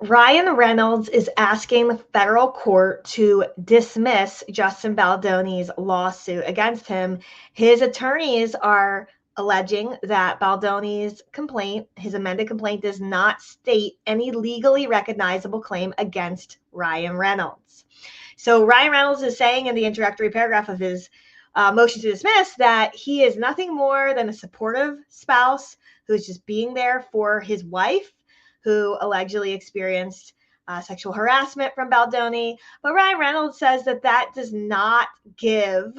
Ryan Reynolds is asking the federal court to dismiss Justin Baldoni's lawsuit against him. His attorneys are alleging that Baldoni's complaint, his amended complaint, does not state any legally recognizable claim against Ryan Reynolds. So Ryan Reynolds is saying in the introductory paragraph of his motion to dismiss that he is nothing more than a supportive spouse who's just being there for his wife, who allegedly experienced sexual harassment from Baldoni. But Ryan Reynolds says that that does not give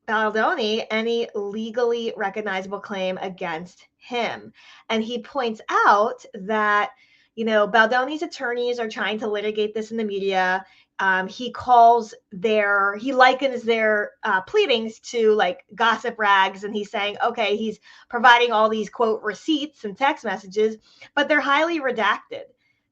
Baldoni any legally recognizable claim against him. And he points out that, Baldoni's attorneys are trying to litigate this in the media. He likens their pleadings to like gossip rags, and he's saying, okay, he's providing all these quote receipts and text messages, but they're highly redacted.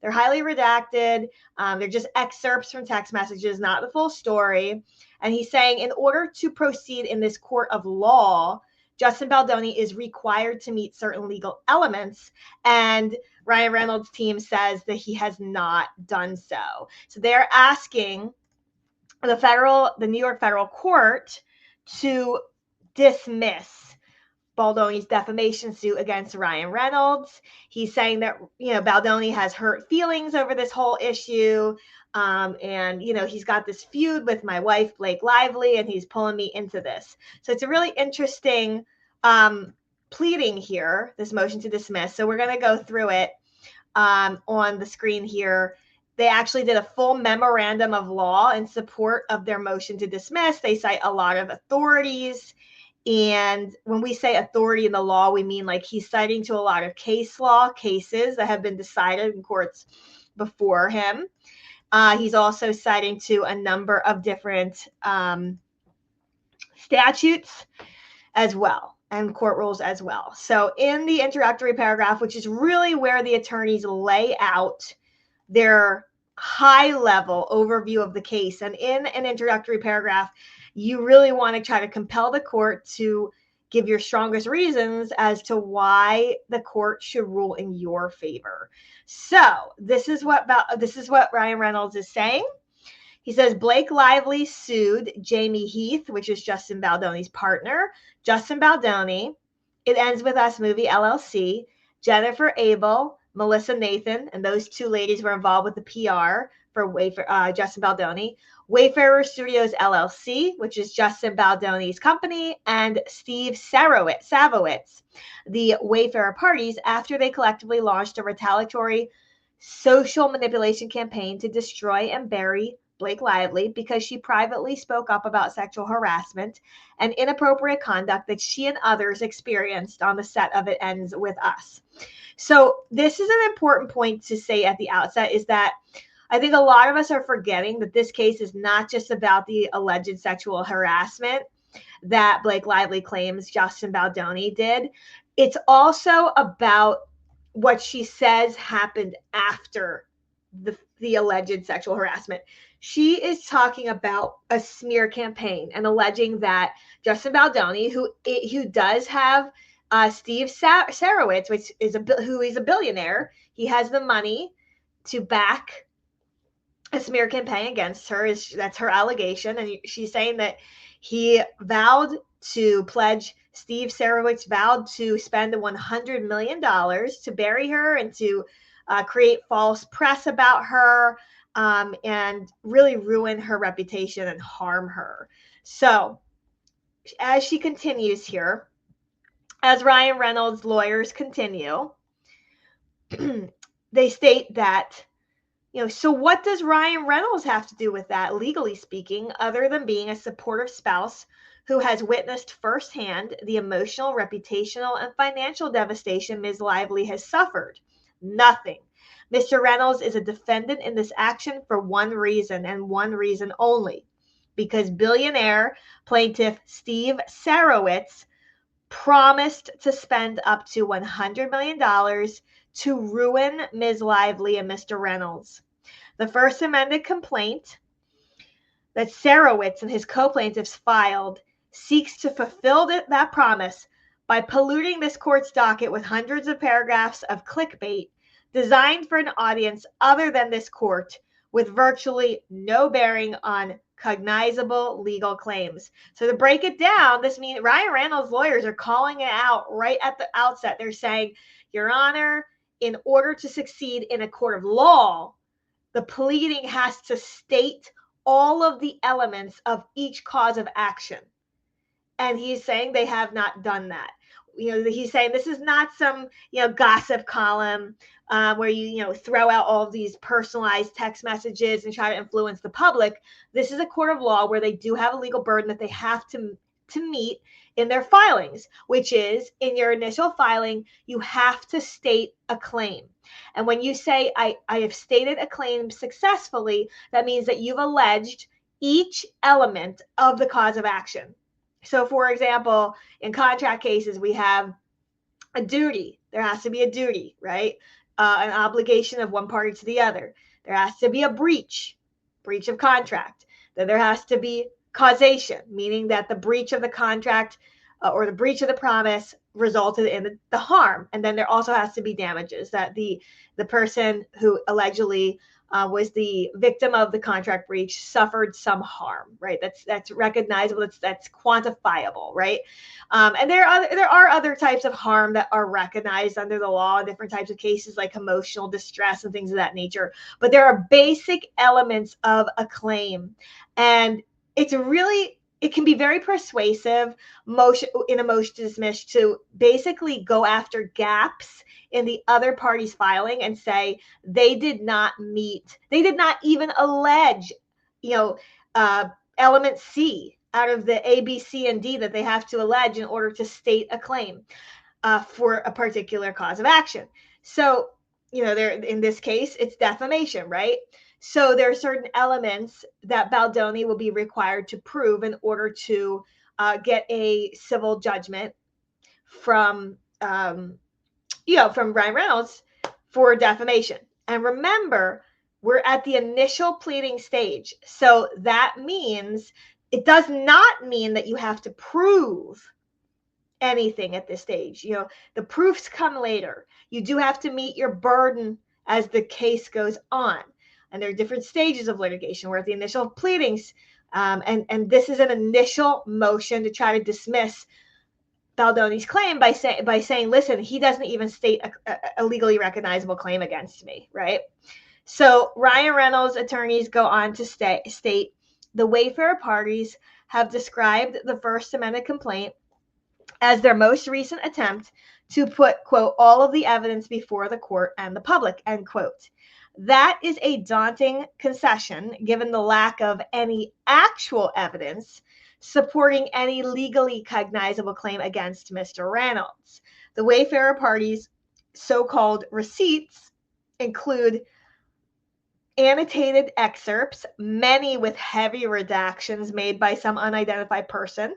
They're just excerpts from text messages, not the full story. And he's saying in order to proceed in this court of law, Justin Baldoni is required to meet certain legal elements. And Ryan Reynolds' team says that he has not done so. So they're asking the New York federal court to dismiss Baldoni's defamation suit against Ryan Reynolds. He's saying that, Baldoni has hurt feelings over this whole issue. And, he's got this feud with my wife, Blake Lively, and he's pulling me into this. So it's a really interesting pleading here, this motion to dismiss. So we're going to go through it on the screen here. They actually did a full memorandum of law in support of their motion to dismiss. They cite a lot of authorities. And when we say authority in the law, we mean like he's citing to a lot of cases that have been decided in courts before him. He's also citing to a number of different statutes as well, and court rules as well. So in the introductory paragraph, which is really where the attorneys lay out their high-level overview of the case, and in an introductory paragraph, you really want to try to compel the court to give your strongest reasons as to why the court should rule in your favor. So this is what Ryan Reynolds is saying. He says Blake Lively sued Jamie Heath, which is Justin Baldoni's partner, Justin Baldoni, It Ends With Us Movie LLC, Jennifer Abel, Melissa Nathan, and those two ladies were involved with the PR for Justin Baldoni, Wayfarer Studios LLC, which is Justin Baldoni's company, and Steve Savowitz, the Wayfarer parties, after they collectively launched a retaliatory social manipulation campaign to destroy and bury Blake Lively because she privately spoke up about sexual harassment and inappropriate conduct that she and others experienced on the set of It Ends With Us. So this is an important point to say at the outset, is that I think a lot of us are forgetting that this case is not just about the alleged sexual harassment that Blake Lively claims Justin Baldoni did. It's also about what she says happened after the alleged sexual harassment. She is talking about a smear campaign and alleging that Justin Baldoni, who does have Steve Sarowitz, who is a billionaire, he has the money to back a smear campaign against her. That's her allegation. And she's saying that Steve Sarowitz vowed to spend $100 million to bury her and to create false press about her and really ruin her reputation and harm her. So as she continues here, as Ryan Reynolds' lawyers continue, they state that, so what does Ryan Reynolds have to do with that, legally speaking, other than being a supportive spouse who has witnessed firsthand the emotional, reputational, and financial devastation Ms. Lively has suffered? Nothing. Mr. Reynolds is a defendant in this action for one reason, and one reason only, because billionaire plaintiff Steve Sarowitz promised to spend up to $100 million to ruin Ms. Lively and Mr. Reynolds. The first amended complaint that Sarowitz and his co-plaintiffs filed seeks to fulfill that promise by polluting this court's docket with hundreds of paragraphs of clickbait designed for an audience other than this court, with virtually no bearing on cognizable legal claims. So to break it down, this means Ryan Reynolds' lawyers are calling it out right at the outset. They're saying, Your Honor, in order to succeed in a court of law, the pleading has to state all of the elements of each cause of action. And he's saying they have not done that. He's saying this is not some, gossip column where you throw out all of these personalized text messages and try to influence the public. This is a court of law where they do have a legal burden that they have to meet in their filings, which is in your initial filing, you have to state a claim. And when you say, I have stated a claim successfully, that means that you've alleged each element of the cause of action. So, for example, in contract cases, we have a duty. There has to be a duty, right? An obligation of one party to the other. There has to be a breach of contract. Then there has to be causation, meaning that the breach of the contract or the breach of the promise resulted in the harm. And then there also has to be damages, that the person who allegedly was the victim of the contract breach suffered some harm, right? That's recognizable. That's quantifiable, right? And there are other types of harm that are recognized under the law, different types of cases like emotional distress and things of that nature. But there are basic elements of a claim, and it can be very persuasive in a motion to dismiss to basically go after gaps in the other party's filing and say they did not even allege, element C out of the A, B, C, and D that they have to allege in order to state a claim for a particular cause of action. So, in this case, it's defamation, right? So there are certain elements that Baldoni will be required to prove in order to get a civil judgment from Ryan Reynolds for defamation. And remember, we're at the initial pleading stage. So that means it does not mean that you have to prove anything at this stage. The proofs come later. You do have to meet your burden as the case goes on. And there are different stages of litigation. We're at the initial pleadings. And this is an initial motion to try to dismiss Baldoni's claim by saying, listen, he doesn't even state a legally recognizable claim against me, right? So Ryan Reynolds' attorneys go on to state the Wayfarer parties have described the First Amendment complaint as their most recent attempt to put, quote, all of the evidence before the court and the public, end quote. That is a daunting concession, given the lack of any actual evidence supporting any legally cognizable claim against Mr. Reynolds. The Wayfarer party's so-called receipts include annotated excerpts, many with heavy redactions made by some unidentified person,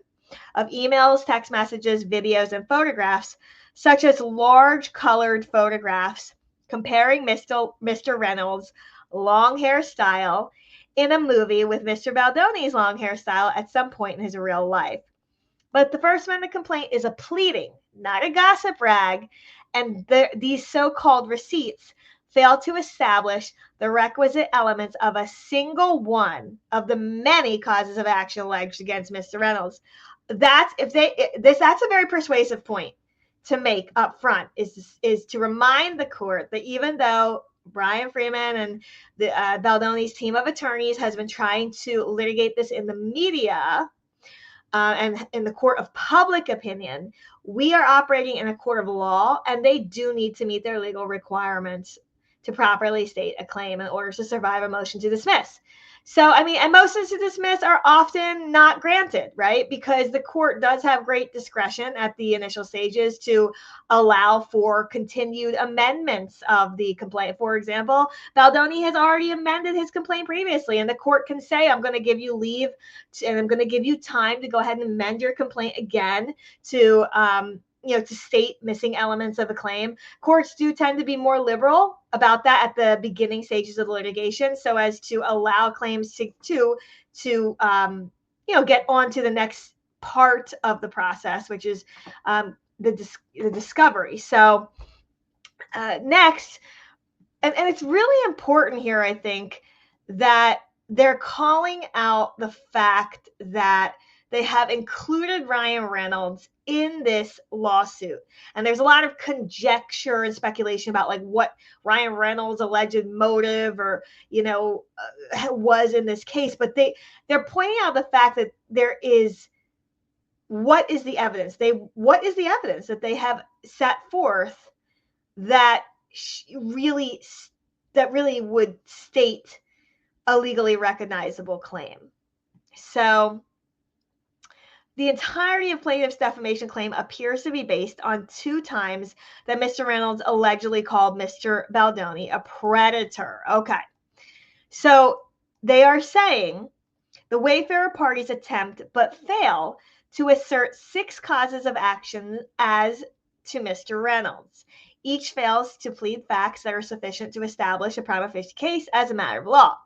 of emails, text messages, videos, and photographs, such as large colored photographs comparing Mr. Reynolds' long hairstyle in a movie with Mr. Baldoni's long hairstyle at some point in his real life. But the First Amendment complaint is a pleading, not a gossip rag, and these so-called receipts fail to establish the requisite elements of a single one of the many causes of action alleged against Mr. Reynolds. That's a very persuasive point to make up front, is to remind the court that even though Brian Freeman and the Baldoni's team of attorneys has been trying to litigate this in the media and in the court of public opinion, we are operating in a court of law, and they do need to meet their legal requirements to properly state a claim in order to survive a motion to dismiss. So, and motions to dismiss are often not granted, right? Because the court does have great discretion at the initial stages to allow for continued amendments of the complaint. For example, Baldoni has already amended his complaint previously, and the court can say, I'm going to give you leave and I'm going to give you time to go ahead and amend your complaint again to state missing elements of a claim. Courts do tend to be more liberal about that at the beginning stages of the litigation, so as to allow claims to get on to the next part of the process, which is the discovery. So next, and it's really important here, I think, that they're calling out the fact that they have included Ryan Reynolds in this lawsuit. And there's a lot of conjecture and speculation about like what Ryan Reynolds' alleged motive or, was in this case. But they're pointing out the fact that there is, what is the evidence? What is the evidence that they have set forth that really would state a legally recognizable claim? So the entirety of plaintiff's defamation claim appears to be based on 2 times that Mr. Reynolds allegedly called Mr. Baldoni a predator. Okay. So they are saying the Wayfarer parties attempt but fail to assert 6 causes of action as to Mr. Reynolds. Each fails to plead facts that are sufficient to establish a prima facie case as a matter of law.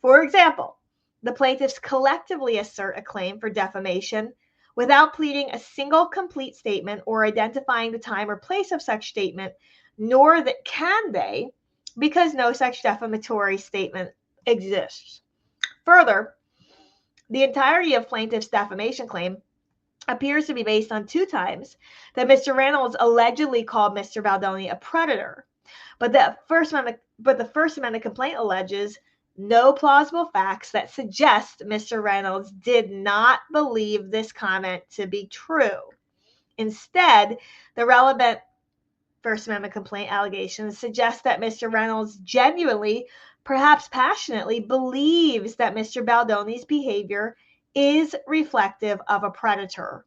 For example, the plaintiffs collectively assert a claim for defamation without pleading a single complete statement or identifying the time or place of such statement, nor can they, because no such defamatory statement exists. Further, the entirety of plaintiff's defamation claim appears to be based on 2 times that Mr. Reynolds allegedly called Mr. Baldoni a predator. But the First Amendment complaint alleges no plausible facts that suggest Mr. Reynolds did not believe this comment to be true. Instead, the relevant First Amendment complaint allegations suggest that Mr. Reynolds genuinely, perhaps passionately, believes that Mr. Baldoni's behavior is reflective of a predator.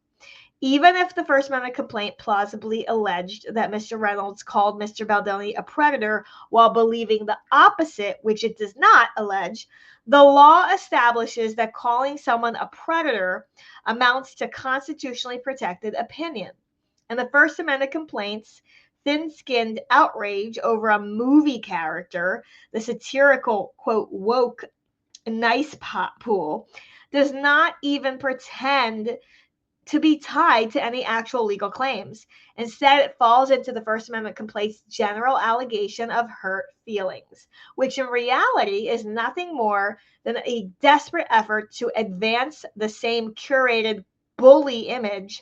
Even if the First Amendment complaint plausibly alleged that Mr. Reynolds called Mr. Baldoni a predator while believing the opposite, which it does not allege, the law establishes that calling someone a predator amounts to constitutionally protected opinion. And the First Amendment complaint's thin-skinned outrage over a movie character, the satirical, quote, woke nice pot pool, does not even pretend to be tied to any actual legal claims. Instead, it falls into the First Amendment complaint's general allegation of hurt feelings, which in reality is nothing more than a desperate effort to advance the same curated bully image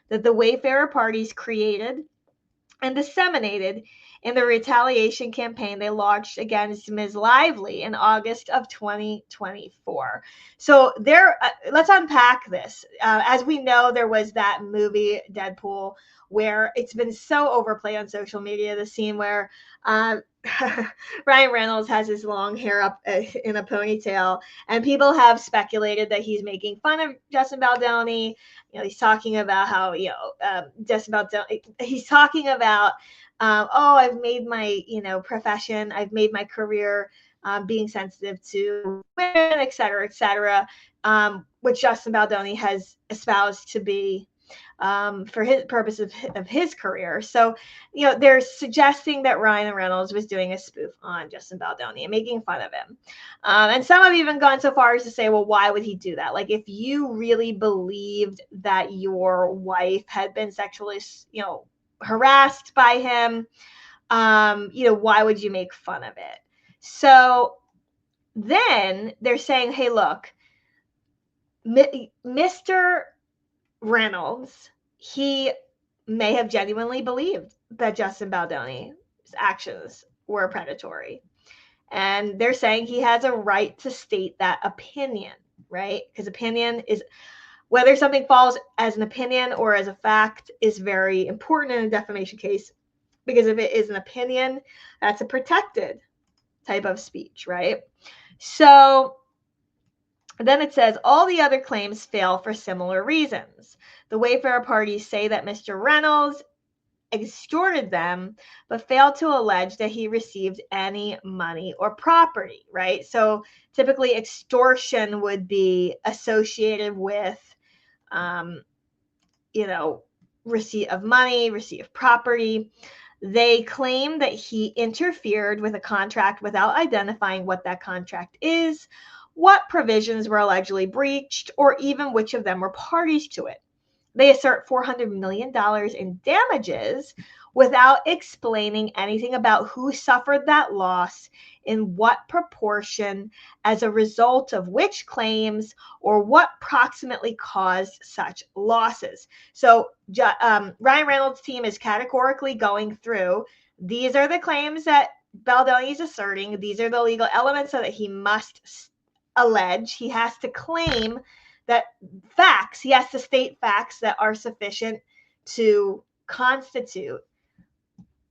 that the Wayfarer parties created and disseminated in the retaliation campaign they launched against Ms. Lively in August of 2024. So let's unpack this. As we know, there was that movie, Deadpool, where it's been so overplayed on social media, the scene where Ryan Reynolds has his long hair up in a ponytail, and people have speculated that he's making fun of Justin Baldoni. He's talking about how, Justin Baldoni, he's talking about, I've made my, profession, I've made my career being sensitive to women, et cetera, which Justin Baldoni has espoused to be for his purposes of his career. So, they're suggesting that Ryan Reynolds was doing a spoof on Justin Baldoni and making fun of him. And some have even gone so far as to say, well, why would he do that? Like, if you really believed that your wife had been sexually, harassed by him, why would you make fun of it? So then they're saying, hey, look, Mr. Reynolds, he may have genuinely believed that Justin Baldoni's actions were predatory. And they're saying he has a right to state that opinion, right? Because opinion is, whether something falls as an opinion or as a fact, is very important in a defamation case, because if it is an opinion, that's a protected type of speech, right? So then it says, all the other claims fail for similar reasons. The Wayfarer parties say that Mr. Reynolds extorted them, but failed to allege that he received any money or property, right? So typically extortion would be associated with, receipt of money, receipt of property. They claim that he interfered with a contract without identifying what that contract is, what provisions were allegedly breached, or even which of them were parties to it. They assert $400 million in damages, without explaining anything about who suffered that loss, in what proportion, as a result of which claims, or what proximately caused such losses. So Ryan Reynolds' team is categorically going through, these are the claims that Baldoni is asserting, these are the legal elements that he must allege. He has to claim that facts, he has to state facts that are sufficient to constitute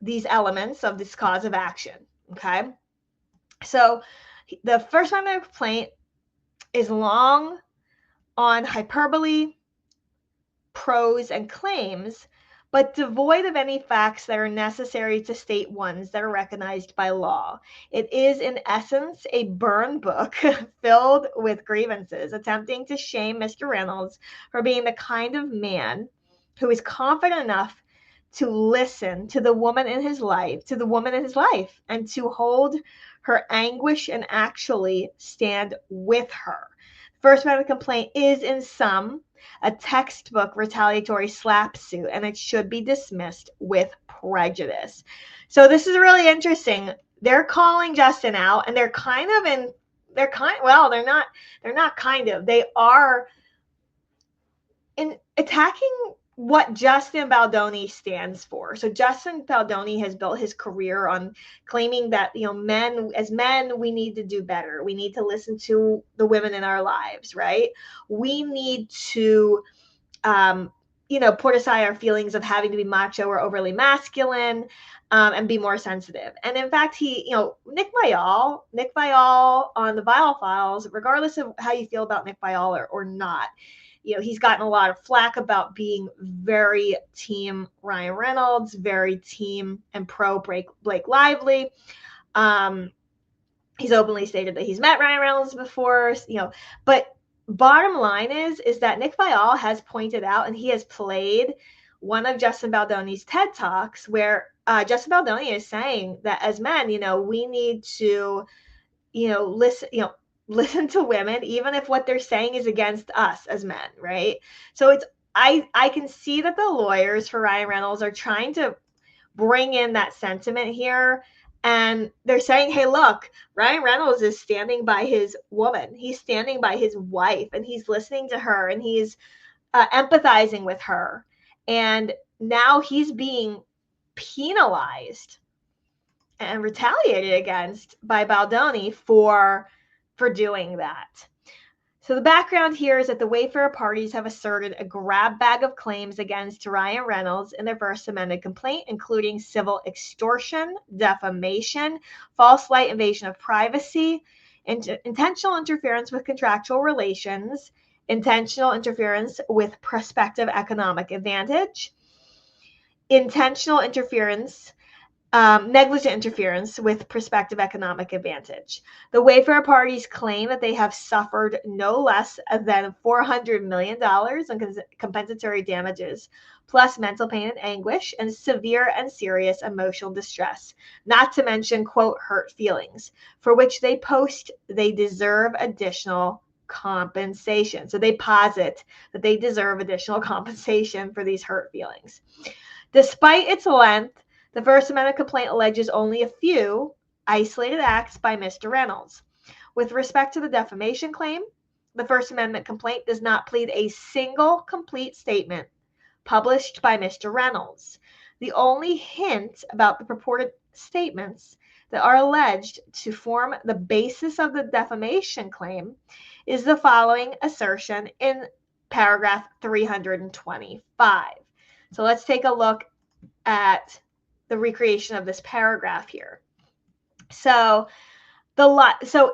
these elements of this cause of action. Okay. So the First Amendment complaint is long on hyperbole, prose, and claims, but devoid of any facts that are necessary to state ones that are recognized by law. It is, in essence, a burn book filled with grievances, attempting to shame Mr. Reynolds for being the kind of man who is confident enough to listen to the woman in his life, and to hold her anguish and actually stand with her. First Amendment complaint is, in sum, a textbook retaliatory slap suit, and it should be dismissed with prejudice. So this is really interesting. They're calling Justin out, and they are in attacking what Justin Baldoni stands for. So Justin Baldoni has built his career on claiming that, men, we need to do better. We need to listen to the women in our lives, right? We need to, put aside our feelings of having to be macho or overly masculine, and be more sensitive. And in fact, Nick Viall on the Viall Files, regardless of how you feel about Nick Viall or not, he's gotten a lot of flack about being very team Ryan Reynolds, very team and pro Blake Lively. He's openly stated that he's met Ryan Reynolds before, but bottom line is that Nick Viall has pointed out, and he has played one of Justin Baldoni's TED Talks where Justin Baldoni is saying that as men, we need to, listen to women, even if what they're saying is against us as men, right? So I can see that the lawyers for Ryan Reynolds are trying to bring in that sentiment here. And they're saying, hey, look, Ryan Reynolds is standing by his woman. He's standing by his wife, and he's listening to her, and he's empathizing with her. And now he's being penalized and retaliated against by Baldoni for doing that. So the background here is that the Wayfarer parties have asserted a grab bag of claims against Ryan Reynolds in their First Amendment complaint, including civil extortion, defamation, false light, invasion of privacy, intentional interference with contractual relations, intentional interference with prospective economic advantage, intentional interference, negligent interference with prospective economic advantage. The Wayfarer parties claim that they have suffered no less than $400 million in compensatory damages, plus mental pain and anguish, and severe and serious emotional distress, not to mention, quote, hurt feelings, for which they post they deserve additional compensation. So they posit that they deserve additional compensation for these hurt feelings. Despite its length, the First Amendment complaint alleges only a few isolated acts by Mr. Reynolds. With respect to the defamation claim, the First Amendment complaint does not plead a single complete statement published by Mr. Reynolds. The only hint about the purported statements that are alleged to form the basis of the defamation claim is the following assertion in paragraph 325. So let's take a look at the recreation of this paragraph here. So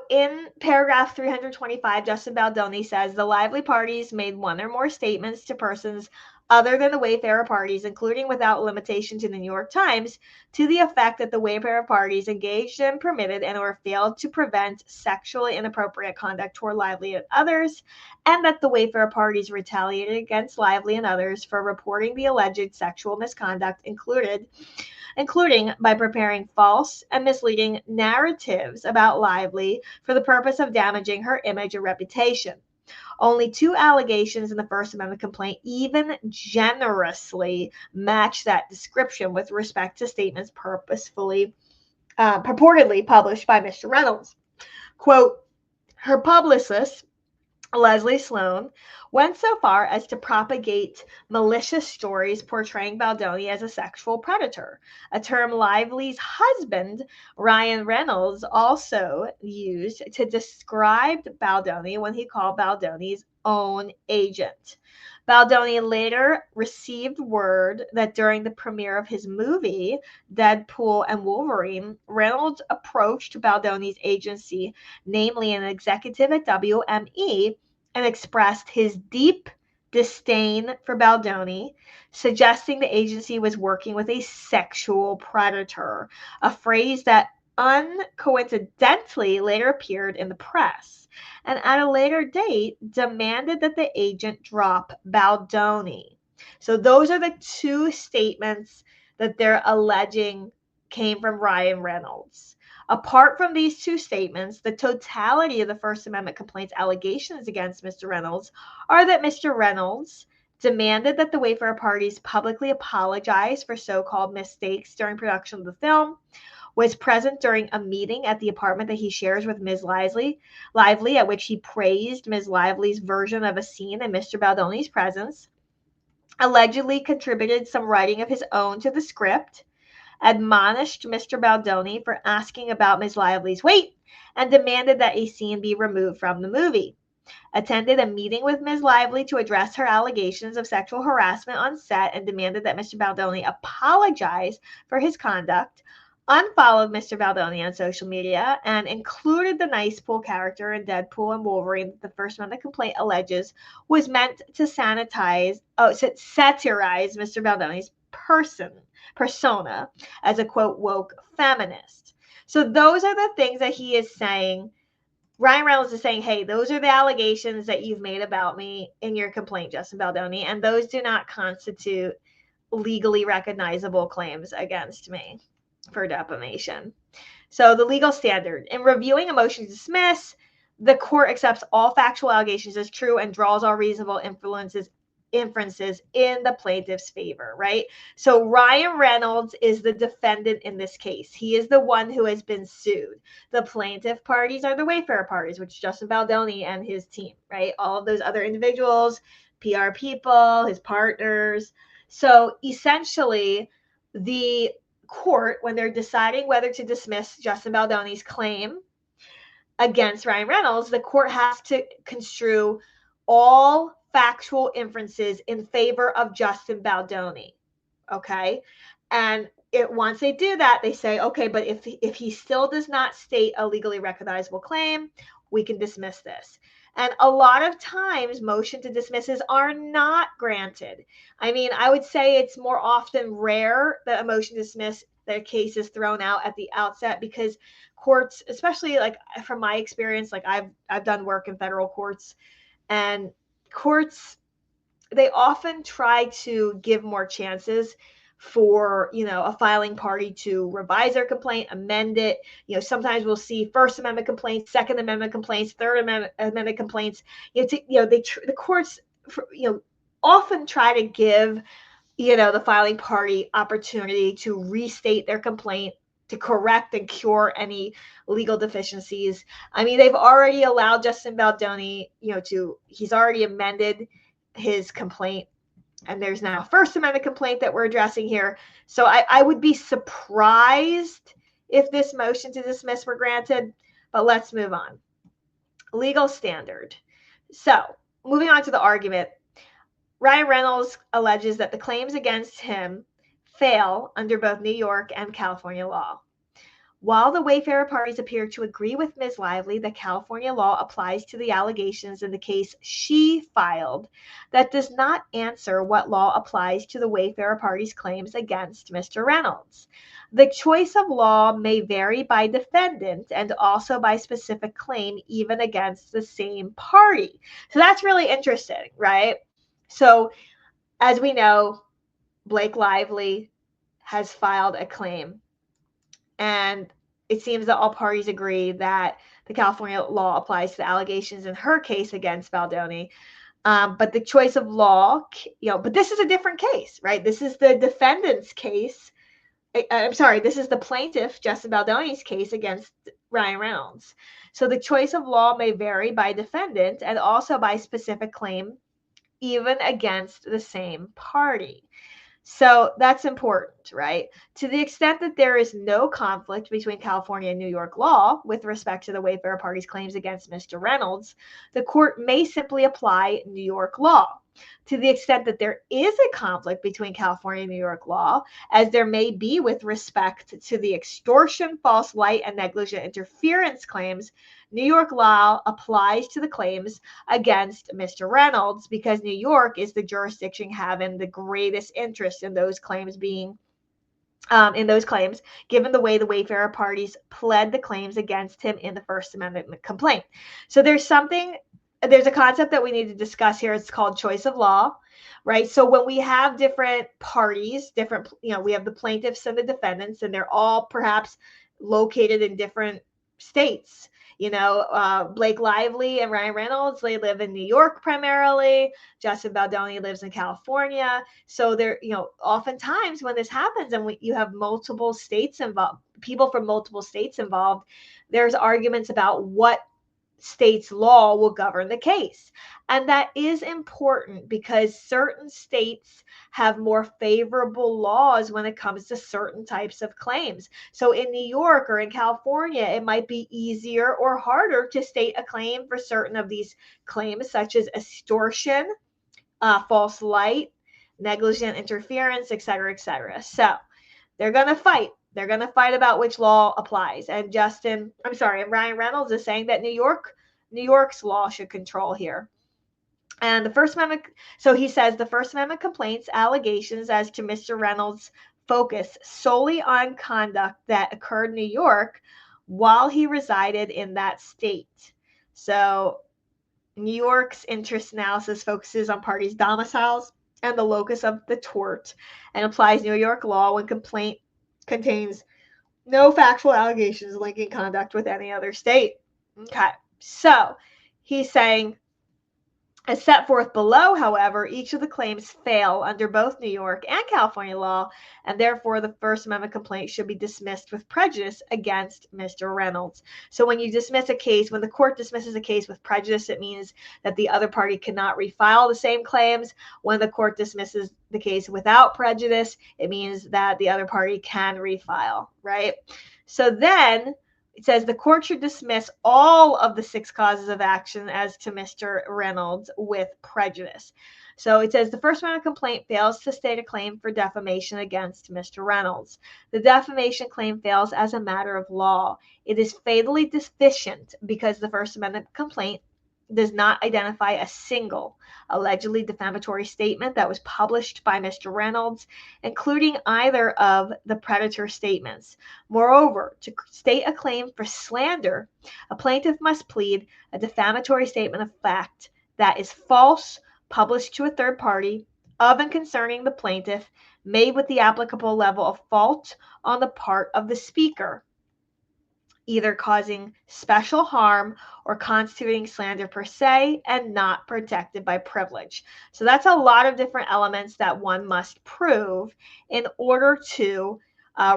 in paragraph 325, Justin Baldoni says the Lively parties made one or more statements to persons other than the Wayfarer parties, including without limitation to the New York Times, to the effect that the Wayfarer parties engaged in, permitted, and or failed to prevent sexually inappropriate conduct toward Lively and others, and that the Wayfarer parties retaliated against Lively and others for reporting the alleged sexual misconduct, including by preparing false and misleading narratives about Lively for the purpose of damaging her image or reputation. Only 2 allegations in the First Amendment complaint even generously match that description with respect to statements purportedly published by Mr. Reynolds. Quote, her publicist, Leslie Sloan, went so far as to propagate malicious stories portraying Baldoni as a sexual predator, a term Lively's husband, Ryan Reynolds, also used to describe Baldoni when he called Baldoni's own agent. Baldoni later received word that during the premiere of his movie, Deadpool and Wolverine, Reynolds approached Baldoni's agency, namely an executive at WME, and expressed his deep disdain for Baldoni, suggesting the agency was working with a sexual predator, a phrase that uncoincidentally later appeared in the press, and at a later date demanded that the agent drop Baldoni. So those are the 2 statements that they're alleging came from Ryan Reynolds. Apart from these 2 statements, the totality of the First Amendment complaint's allegations against Mr. Reynolds are that Mr. Reynolds demanded that the Wayfarer parties publicly apologize for so-called mistakes during production of the film, was present during a meeting at the apartment that he shares with Ms. Lively, at which he praised Ms. Lively's version of a scene in Mr. Baldoni's presence, allegedly contributed some writing of his own to the script, admonished Mr. Baldoni for asking about Ms. Lively's weight, and demanded that a scene be removed from the movie. Attended a meeting with Ms. Lively to address her allegations of sexual harassment on set and demanded that Mr. Baldoni apologize for his conduct, unfollowed Mr. Baldoni on social media, and included the Nice Pool character in Deadpool and Wolverine that the First Amendment complaint alleges was meant to satirize Mr. Baldoni's persona as a, quote, woke feminist. So those are the things that he is saying. Ryan Reynolds is saying, hey, those are the allegations that you've made about me in your complaint, Justin Baldoni, and those do not constitute legally recognizable claims against me for defamation. So the legal standard. In reviewing a motion to dismiss, the court accepts all factual allegations as true and draws all reasonable inferences in the plaintiff's favor, right? So Ryan Reynolds is the defendant in this case. He is the one who has been sued. The plaintiff parties are the Wayfarer parties, which is Justin Baldoni and his team, right? All of those other individuals, PR people, his partners. So essentially, the court, when they're deciding whether to dismiss Justin Baldoni's claim against Ryan Reynolds, the court has to construe all factual inferences in favor of Justin Baldoni. Okay. And once they do that, they say, okay, but if he still does not state a legally recognizable claim, we can dismiss this. And a lot of times motion to dismisses are not granted. I mean, I would say it's more often rare that a motion to dismiss their case is thrown out at the outset, because courts, especially like from my experience, like I've done work in federal courts, and courts, they often try to give more chances for, a filing party to revise their complaint, amend it. Sometimes we'll see First Amendment complaints, Second Amendment complaints, Third Amendment complaints. The courts, often try to give, the filing party opportunity to restate their complaint, to correct and cure any legal deficiencies. I mean, they've already allowed Justin Baldoni, he's already amended his complaint, and there's now a First Amendment complaint that we're addressing here. So I would be surprised if this motion to dismiss were granted, but let's move on. Legal standard. So moving on to the argument, Ryan Reynolds alleges that the claims against him fail under both New York and California law. While the Wayfarer parties appear to agree with Ms. Lively that California law applies to the allegations in the case she filed, that does not answer what law applies to the Wayfarer parties' claims against Mr. Reynolds. The choice of law may vary by defendant and also by specific claim, even against the same party. So that's really interesting, right? So as we know, Blake Lively has filed a claim, and it seems that all parties agree that the California law applies to the allegations in her case against Baldoni. But the choice of law, but this is a different case, right? This is the defendant's case. I'm sorry, this is the plaintiff, Justin Baldoni's case against Ryan Reynolds. So the choice of law may vary by defendant and also by specific claim, even against the same party. So that's important, right? To the extent that there is no conflict between California and New York law with respect to the Wayfarer party's claims against Mr. Reynolds, the court may simply apply New York law. To the extent that there is a conflict between California and New York law, as there may be with respect to the extortion, false light, and negligent interference claims, New York law applies to the claims against Mr. Reynolds because New York is the jurisdiction having the greatest interest in those claims given the way the Wayfarer parties pled the claims against him in the First Amendment complaint. So there's a concept that we need to discuss here. It's called choice of law, right? So when we have different parties, we have the plaintiffs and the defendants, and they're all perhaps located in different states. Blake Lively and Ryan Reynolds, they live in New York primarily. Justin Baldoni lives in California. So oftentimes when this happens and you have multiple states involved, people from multiple states involved, there's arguments about what state's law will govern the case. And that is important because certain states have more favorable laws when it comes to certain types of claims. So in New York or in California, it might be easier or harder to state a claim for certain of these claims, such as extortion, false light, negligent interference, et cetera, et cetera. So they're going to fight. They're going to fight about which law applies. And Ryan Reynolds is saying that New York's law should control here. And the First Amendment, so he says the First Amendment complaints allegations as to Mr. Reynolds focus solely on conduct that occurred in New York while he resided in that state. So New York's interest analysis focuses on parties' domiciles and the locus of the tort and applies New York law when complaint contains no factual allegations linking conduct with any other state. Okay, so he's saying, as set forth below, however, each of the claims fail under both New York and California law, and therefore the First Amendment complaint should be dismissed with prejudice against Mr. Reynolds. So when the court dismisses a case with prejudice, it means that the other party cannot refile the same claims. When the court dismisses the case without prejudice, it means that the other party can refile, right? So then it says the court should dismiss all of the 6 causes of action as to Mr. Reynolds with prejudice. So it says the First Amendment complaint fails to state a claim for defamation against Mr. Reynolds. The defamation claim fails as a matter of law. It is fatally deficient because the First Amendment complaint does not identify a single allegedly defamatory statement that was published by Mr. Reynolds, including either of the predator statements. Moreover, to state a claim for slander, a plaintiff must plead a defamatory statement of fact that is false, published to a third party, of and concerning the plaintiff, made with the applicable level of fault on the part of the speaker, either causing special harm or constituting slander per se and not protected by privilege. So that's a lot of different elements that one must prove in order to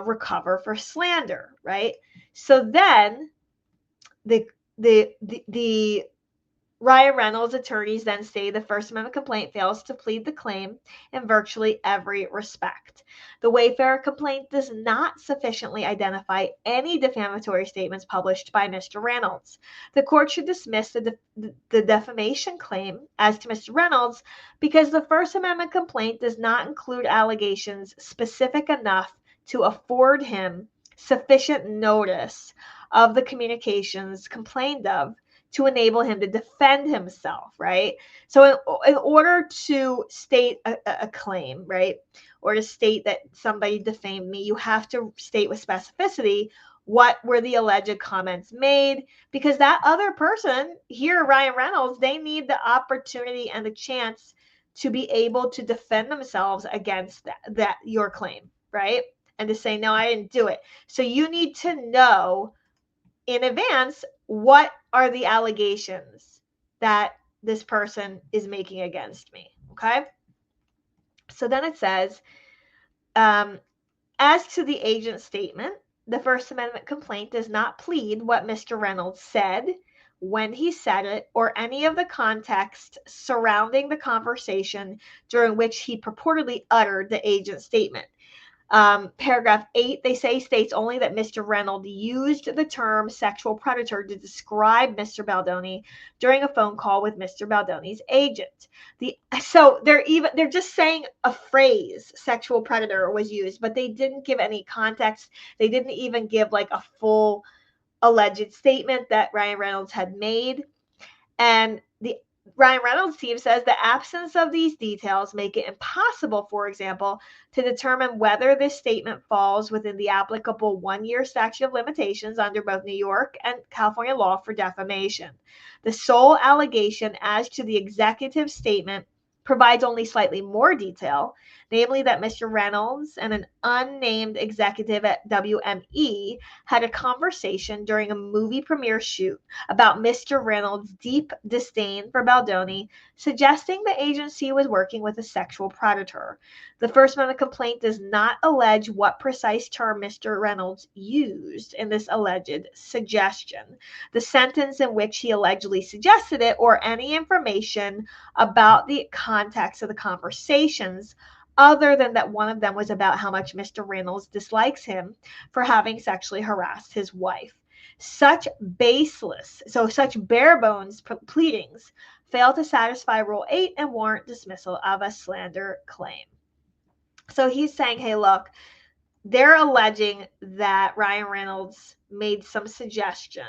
recover for slander, right? So then the Ryan Reynolds attorneys then say the First Amendment complaint fails to plead the claim in virtually every respect. The Wayfarer complaint does not sufficiently identify any defamatory statements published by Mr. Reynolds. The court should dismiss the defamation claim as to Mr. Reynolds because the First Amendment complaint does not include allegations specific enough to afford him sufficient notice of the communications complained of to enable him to defend himself, right? So in order to state a claim, right, or to state that somebody defamed me, you have to state with specificity what were the alleged comments made, because that other person here, Ryan Reynolds, they need the opportunity and the chance to be able to defend themselves against that your claim, right? and to say, no, I didn't do it. So you need to know in advance, what are the allegations that this person is making against me? Okay. So then it says, as to the agent's statement, the First Amendment complaint does not plead what Mr. Reynolds said, when he said it, or any of the context surrounding the conversation during which he purportedly uttered the agent's statement. Paragraph 8, they say, states only that Mr. Reynolds used the term sexual predator to describe Mr. Baldoni during a phone call with Mr. Baldoni's agent. So they're just saying a phrase, sexual predator, was used, but they didn't give any context. They didn't even give like a full alleged statement that Ryan Reynolds had made. And the Ryan Reynolds team says the absence of these details make it impossible, for example, to determine whether this statement falls within the applicable 1-year statute of limitations under both New York and California law for defamation. The sole allegation as to the executive statement provides only slightly more detail, namely that Mr. Reynolds and an unnamed executive at WME had a conversation during a movie premiere shoot about Mr. Reynolds' deep disdain for Baldoni, suggesting the agency was working with a sexual predator. The First Amendment complaint does not allege what precise term Mr. Reynolds used in this alleged suggestion, the sentence in which he allegedly suggested it, or any information about the context of the conversations, other than that one of them was about how much Mr. Reynolds dislikes him for having sexually harassed his wife. Such bare bones pleadings fail to satisfy Rule 8 and warrant dismissal of a slander claim. So he's saying, hey, look, they're alleging that Ryan Reynolds made some suggestion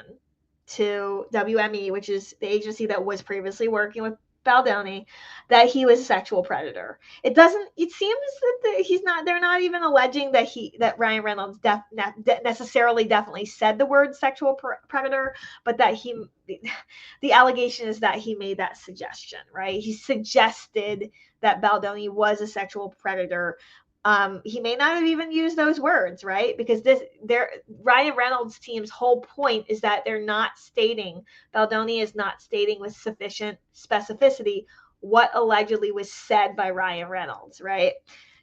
to WME, which is the agency that was previously working with Baldoni, that he was a sexual predator. It seems that they're not even alleging that Ryan Reynolds necessarily definitely said the word sexual predator, but that the allegation is that he made that suggestion, right? He suggested that Baldoni was a sexual predator. He may not have even used those words, right? Because Ryan Reynolds' team's whole point is that Baldoni is not stating with sufficient specificity what allegedly was said by Ryan Reynolds, right?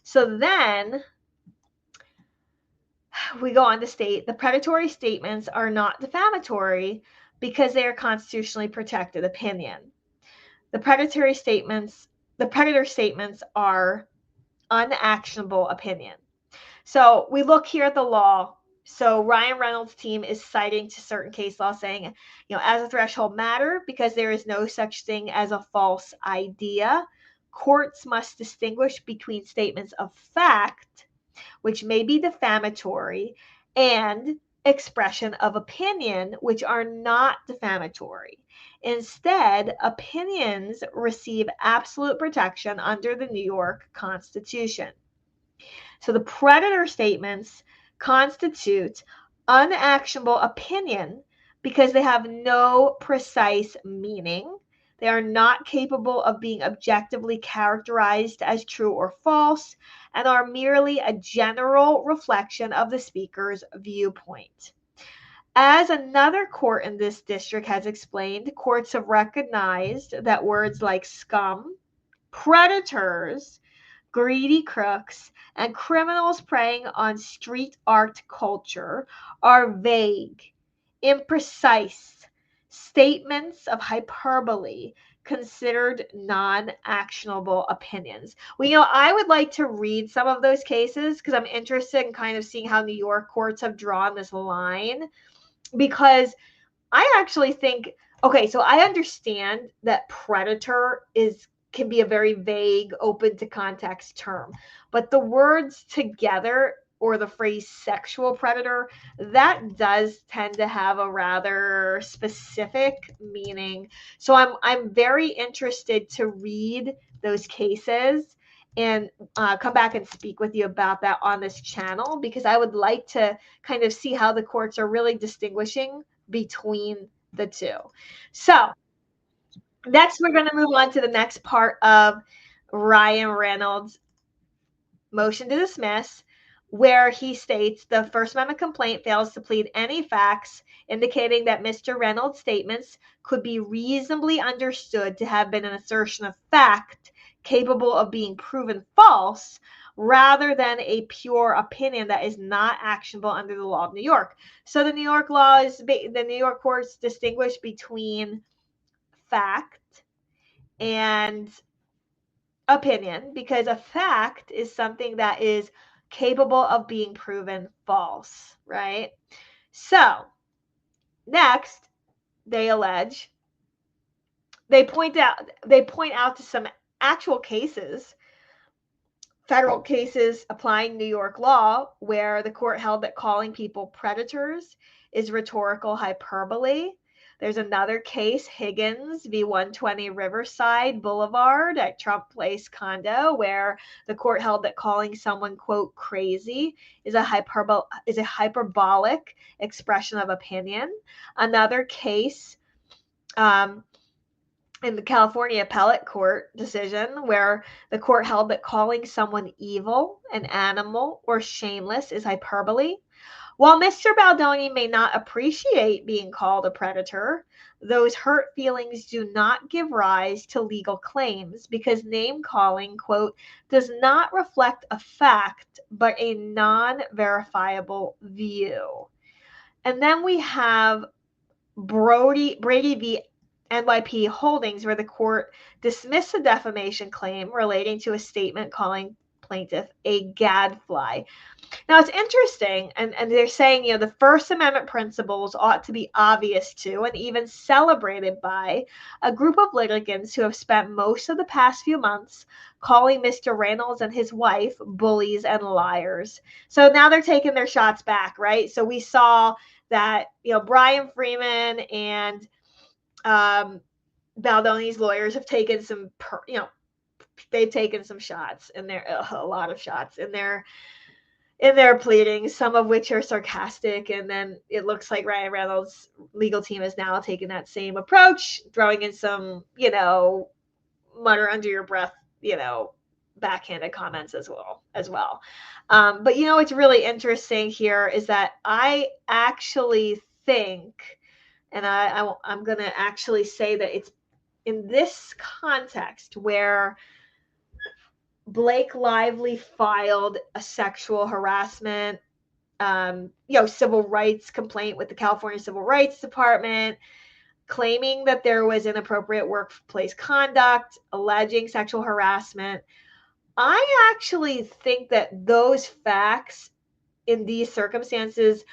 So then we go on to state the predatory statements are not defamatory because they are constitutionally protected opinion. The predator statements are unactionable opinion. So we look here at the law. So Ryan Reynolds' team is citing to certain case law saying, as a threshold matter, because there is no such thing as a false idea, courts must distinguish between statements of fact, which may be defamatory, and expression of opinion, which are not defamatory. Instead, opinions receive absolute protection under the New York Constitution. So the predator statements constitute unactionable opinion because they have no precise meaning. They are not capable of being objectively characterized as true or false, and are merely a general reflection of the speaker's viewpoint. As another court in this district has explained, courts have recognized that words like scum, predators, greedy crooks, and criminals preying on street art culture are vague, imprecise statements of hyperbole considered non-actionable opinions. Well, I would like to read some of those cases because I'm interested in kind of seeing how New York courts have drawn this line, because I actually think, okay, so I understand that predator can be a very vague, open to context term, but the words together, or the phrase sexual predator, that does tend to have a rather specific meaning. So I'm very interested to read those cases and come back and speak with you about that on this channel, because I would like to kind of see how the courts are really distinguishing between the two. So next, we're going to move on to the next part of Ryan Reynolds' motion to dismiss, where he states the First Amendment complaint fails to plead any facts indicating that Mr. Reynolds' statements could be reasonably understood to have been an assertion of fact capable of being proven false, rather than a pure opinion that is not actionable under the law of New York. So the New York courts distinguish between fact and opinion, because a fact is something that is capable of being proven false, right? So next, they point out to some actual cases, federal cases applying New York law, where the court held that calling people predators is rhetorical hyperbole. There's another case, Higgins v. 120 Riverside Boulevard at Trump Place condo, where the court held that calling someone, quote, crazy is a hyperbolic expression of opinion. Another case, in the California appellate court decision, where the court held that calling someone evil, an animal, or shameless is hyperbole. While Mr. Baldoni may not appreciate being called a predator, those hurt feelings do not give rise to legal claims, because name calling, quote, does not reflect a fact, but a non-verifiable view. And then we have Brady v. NYP Holdings, where the court dismissed a defamation claim relating to a statement calling plaintiff a gadfly. Now, it's interesting, and they're saying, the First Amendment principles ought to be obvious to and even celebrated by a group of litigants who have spent most of the past few months calling Mr. Reynolds and his wife bullies and liars. So now they're taking their shots back, right? So we saw that, Brian Freeman and Baldoni's lawyers have taken some, they've taken some shots in their, a lot of shots in their pleadings, some of which are sarcastic. And then it looks like Ryan Reynolds' legal team is now taking that same approach, throwing in some, mutter under your breath, backhanded comments as well. But, what's really interesting here is that I actually think, and I'm going to actually say that it's in this context where Blake Lively filed a sexual harassment, civil rights complaint with the California Civil Rights Department, claiming that there was inappropriate workplace conduct, alleging sexual harassment. I actually think that those facts in these circumstances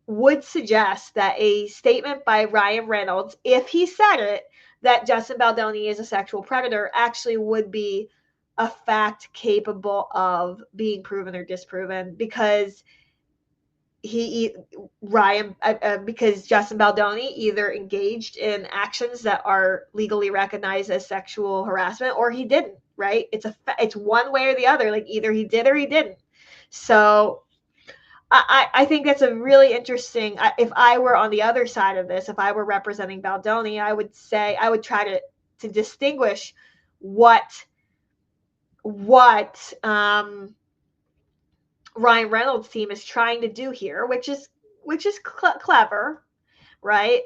would suggest that a statement by Ryan Reynolds, if he said it, that Justin Baldoni is a sexual predator, actually would be a fact capable of being proven or disproven, because because Justin Baldoni either engaged in actions that are legally recognized as sexual harassment, or he didn't, right? It's one way or the other, like either he did or he didn't. So I think that's a really interesting, if I were on the other side of this, if I were representing Baldoni, I would try to distinguish what Ryan Reynolds' team is trying to do here, which is clever, right?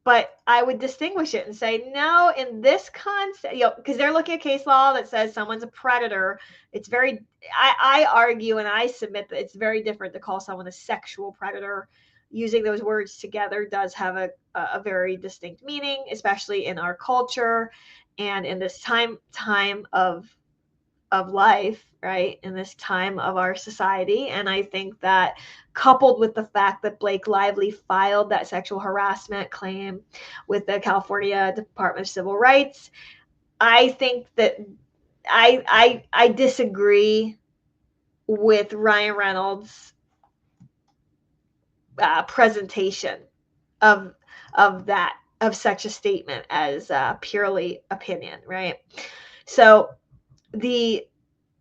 But I would distinguish it and say, no, in this concept, because they're looking at case law that says someone's a predator. It's I argue and I submit that it's very different to call someone a sexual predator. Using those words together does have a very distinct meaning, especially in our culture and in this time of life, right, in this time of our society. And I think that, coupled with the fact that Blake Lively filed that sexual harassment claim with the California Department of Civil Rights, I think that I disagree with Ryan Reynolds' presentation of such a statement as purely opinion, right? So the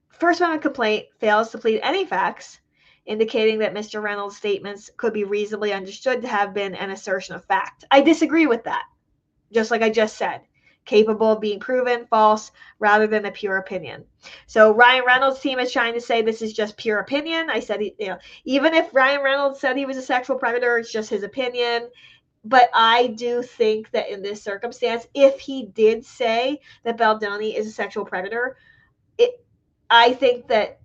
First Amendment complaint fails to plead any facts indicating that Mr. Reynolds' statements could be reasonably understood to have been an assertion of fact. I disagree with that, just like I just said. capable of being proven false rather than a pure opinion. So Ryan Reynolds' team is trying to say this is just pure opinion. I said, even if Ryan Reynolds said he was a sexual predator, it's just his opinion. But I do think that in this circumstance, if he did say that Baldoni is a sexual predator, I think that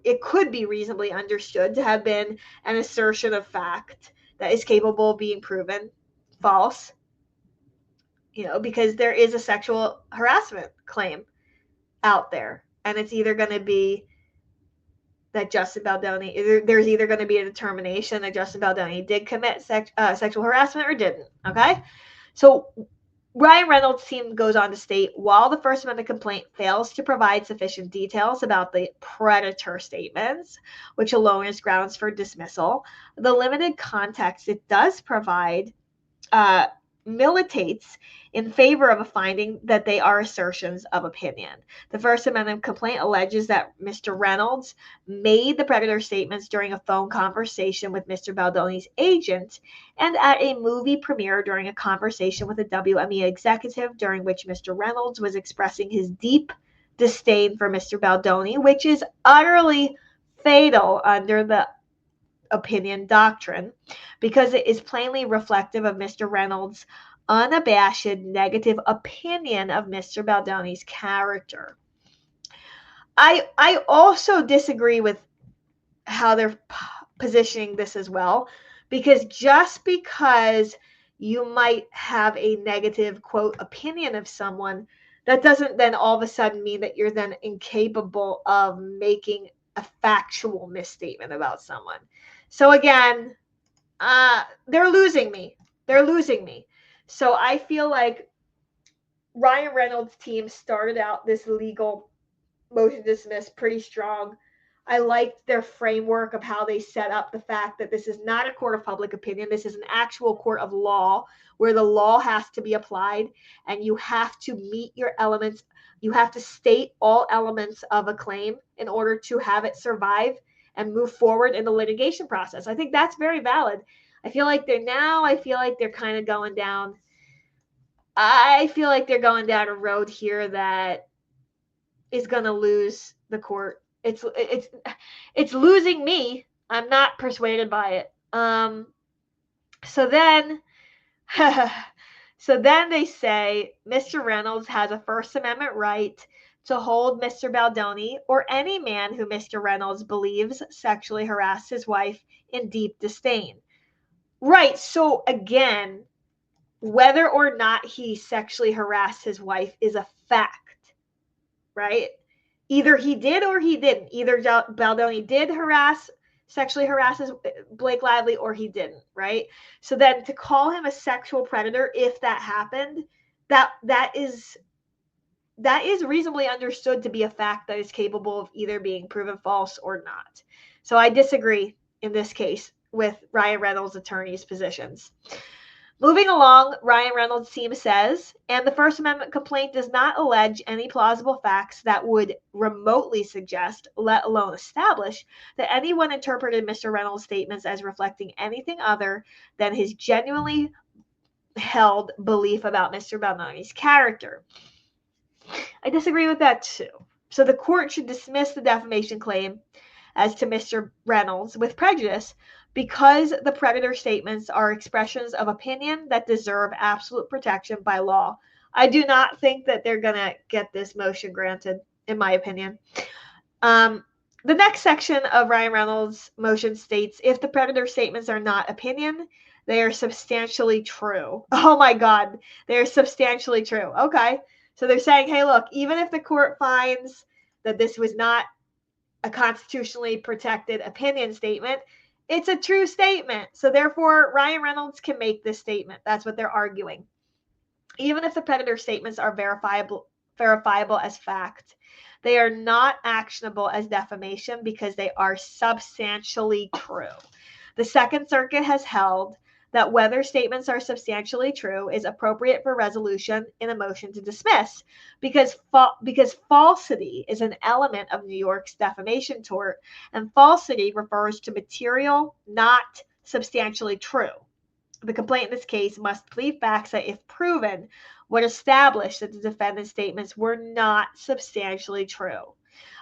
it could be reasonably understood to have been an assertion of fact that is capable of being proven false, because there is a sexual harassment claim out there, and it's either going to be that Justin Baldoni, there's either going to be a determination that Justin Baldoni did commit sexual harassment or didn't. Okay, so Ryan Reynolds' team goes on to state, while the First Amendment complaint fails to provide sufficient details about the predator statements, which alone is grounds for dismissal, the limited context it does provide militates in favor of a finding that they are assertions of opinion. The First Amendment complaint alleges that Mr. Reynolds made the predator statements during a phone conversation with Mr. Baldoni's agent and at a movie premiere during a conversation with a WME executive during which Mr. Reynolds was expressing his deep disdain for Mr. Baldoni, which is utterly fatal under the opinion doctrine because it is plainly reflective of Mr. Reynolds' unabashed negative opinion of Mr. Baldoni's character. I also disagree with how they're positioning this as well, because just because you might have a negative, quote, opinion of someone, that doesn't then all of a sudden mean that you're then incapable of making a factual misstatement about someone. So again, they're losing me. So I feel like Ryan Reynolds' team started out this legal motion to dismiss pretty strong. I liked their framework of how they set up the fact that this is not a court of public opinion. This is an actual court of law where the law has to be applied and you have to meet your elements. You have to state all elements of a claim in order to have it survive and move forward in the litigation process. I think that's very valid. I feel like they're kind of going down. I feel like they're going down a road here that is going to lose the court. It's losing me. I'm not persuaded by it. So then they say Mr. Reynolds has a First Amendment right to hold Mr. Baldoni or any man who Mr. Reynolds believes sexually harassed his wife in deep disdain. Right. So again, whether or not he sexually harassed his wife is a fact, right? Either he did or he didn't. Either Baldoni did sexually harass Blake Lively or he didn't, right? So then to call him a sexual predator, if that happened, that is reasonably understood to be a fact that is capable of either being proven false or not. So I disagree in this case with Ryan Reynolds' attorney's positions. Moving along, Ryan Reynolds' team says, and the First Amendment complaint does not allege any plausible facts that would remotely suggest, let alone establish, that anyone interpreted Mr. Reynolds' statements as reflecting anything other than his genuinely held belief about Mr. Baldoni's character. I disagree with that too. So the court should dismiss the defamation claim as to Mr. Reynolds with prejudice because the predator statements are expressions of opinion that deserve absolute protection by law. I do not think that they're going to get this motion granted, in my opinion. The next section of Ryan Reynolds' motion states, if the predator statements are not opinion, they are substantially true. Oh my God, they're substantially true. Okay. So they're saying, hey, look, even if the court finds that this was not a constitutionally protected opinion statement, it's a true statement. So therefore, Ryan Reynolds can make this statement. That's what they're arguing. Even if the predator statements are verifiable as fact, they are not actionable as defamation because they are substantially true. The Second Circuit has held that whether statements are substantially true is appropriate for resolution in a motion to dismiss because falsity is an element of New York's defamation tort, and falsity refers to material not substantially true. The complaint in this case must plead facts that, if proven, would establish that the defendant's statements were not substantially true.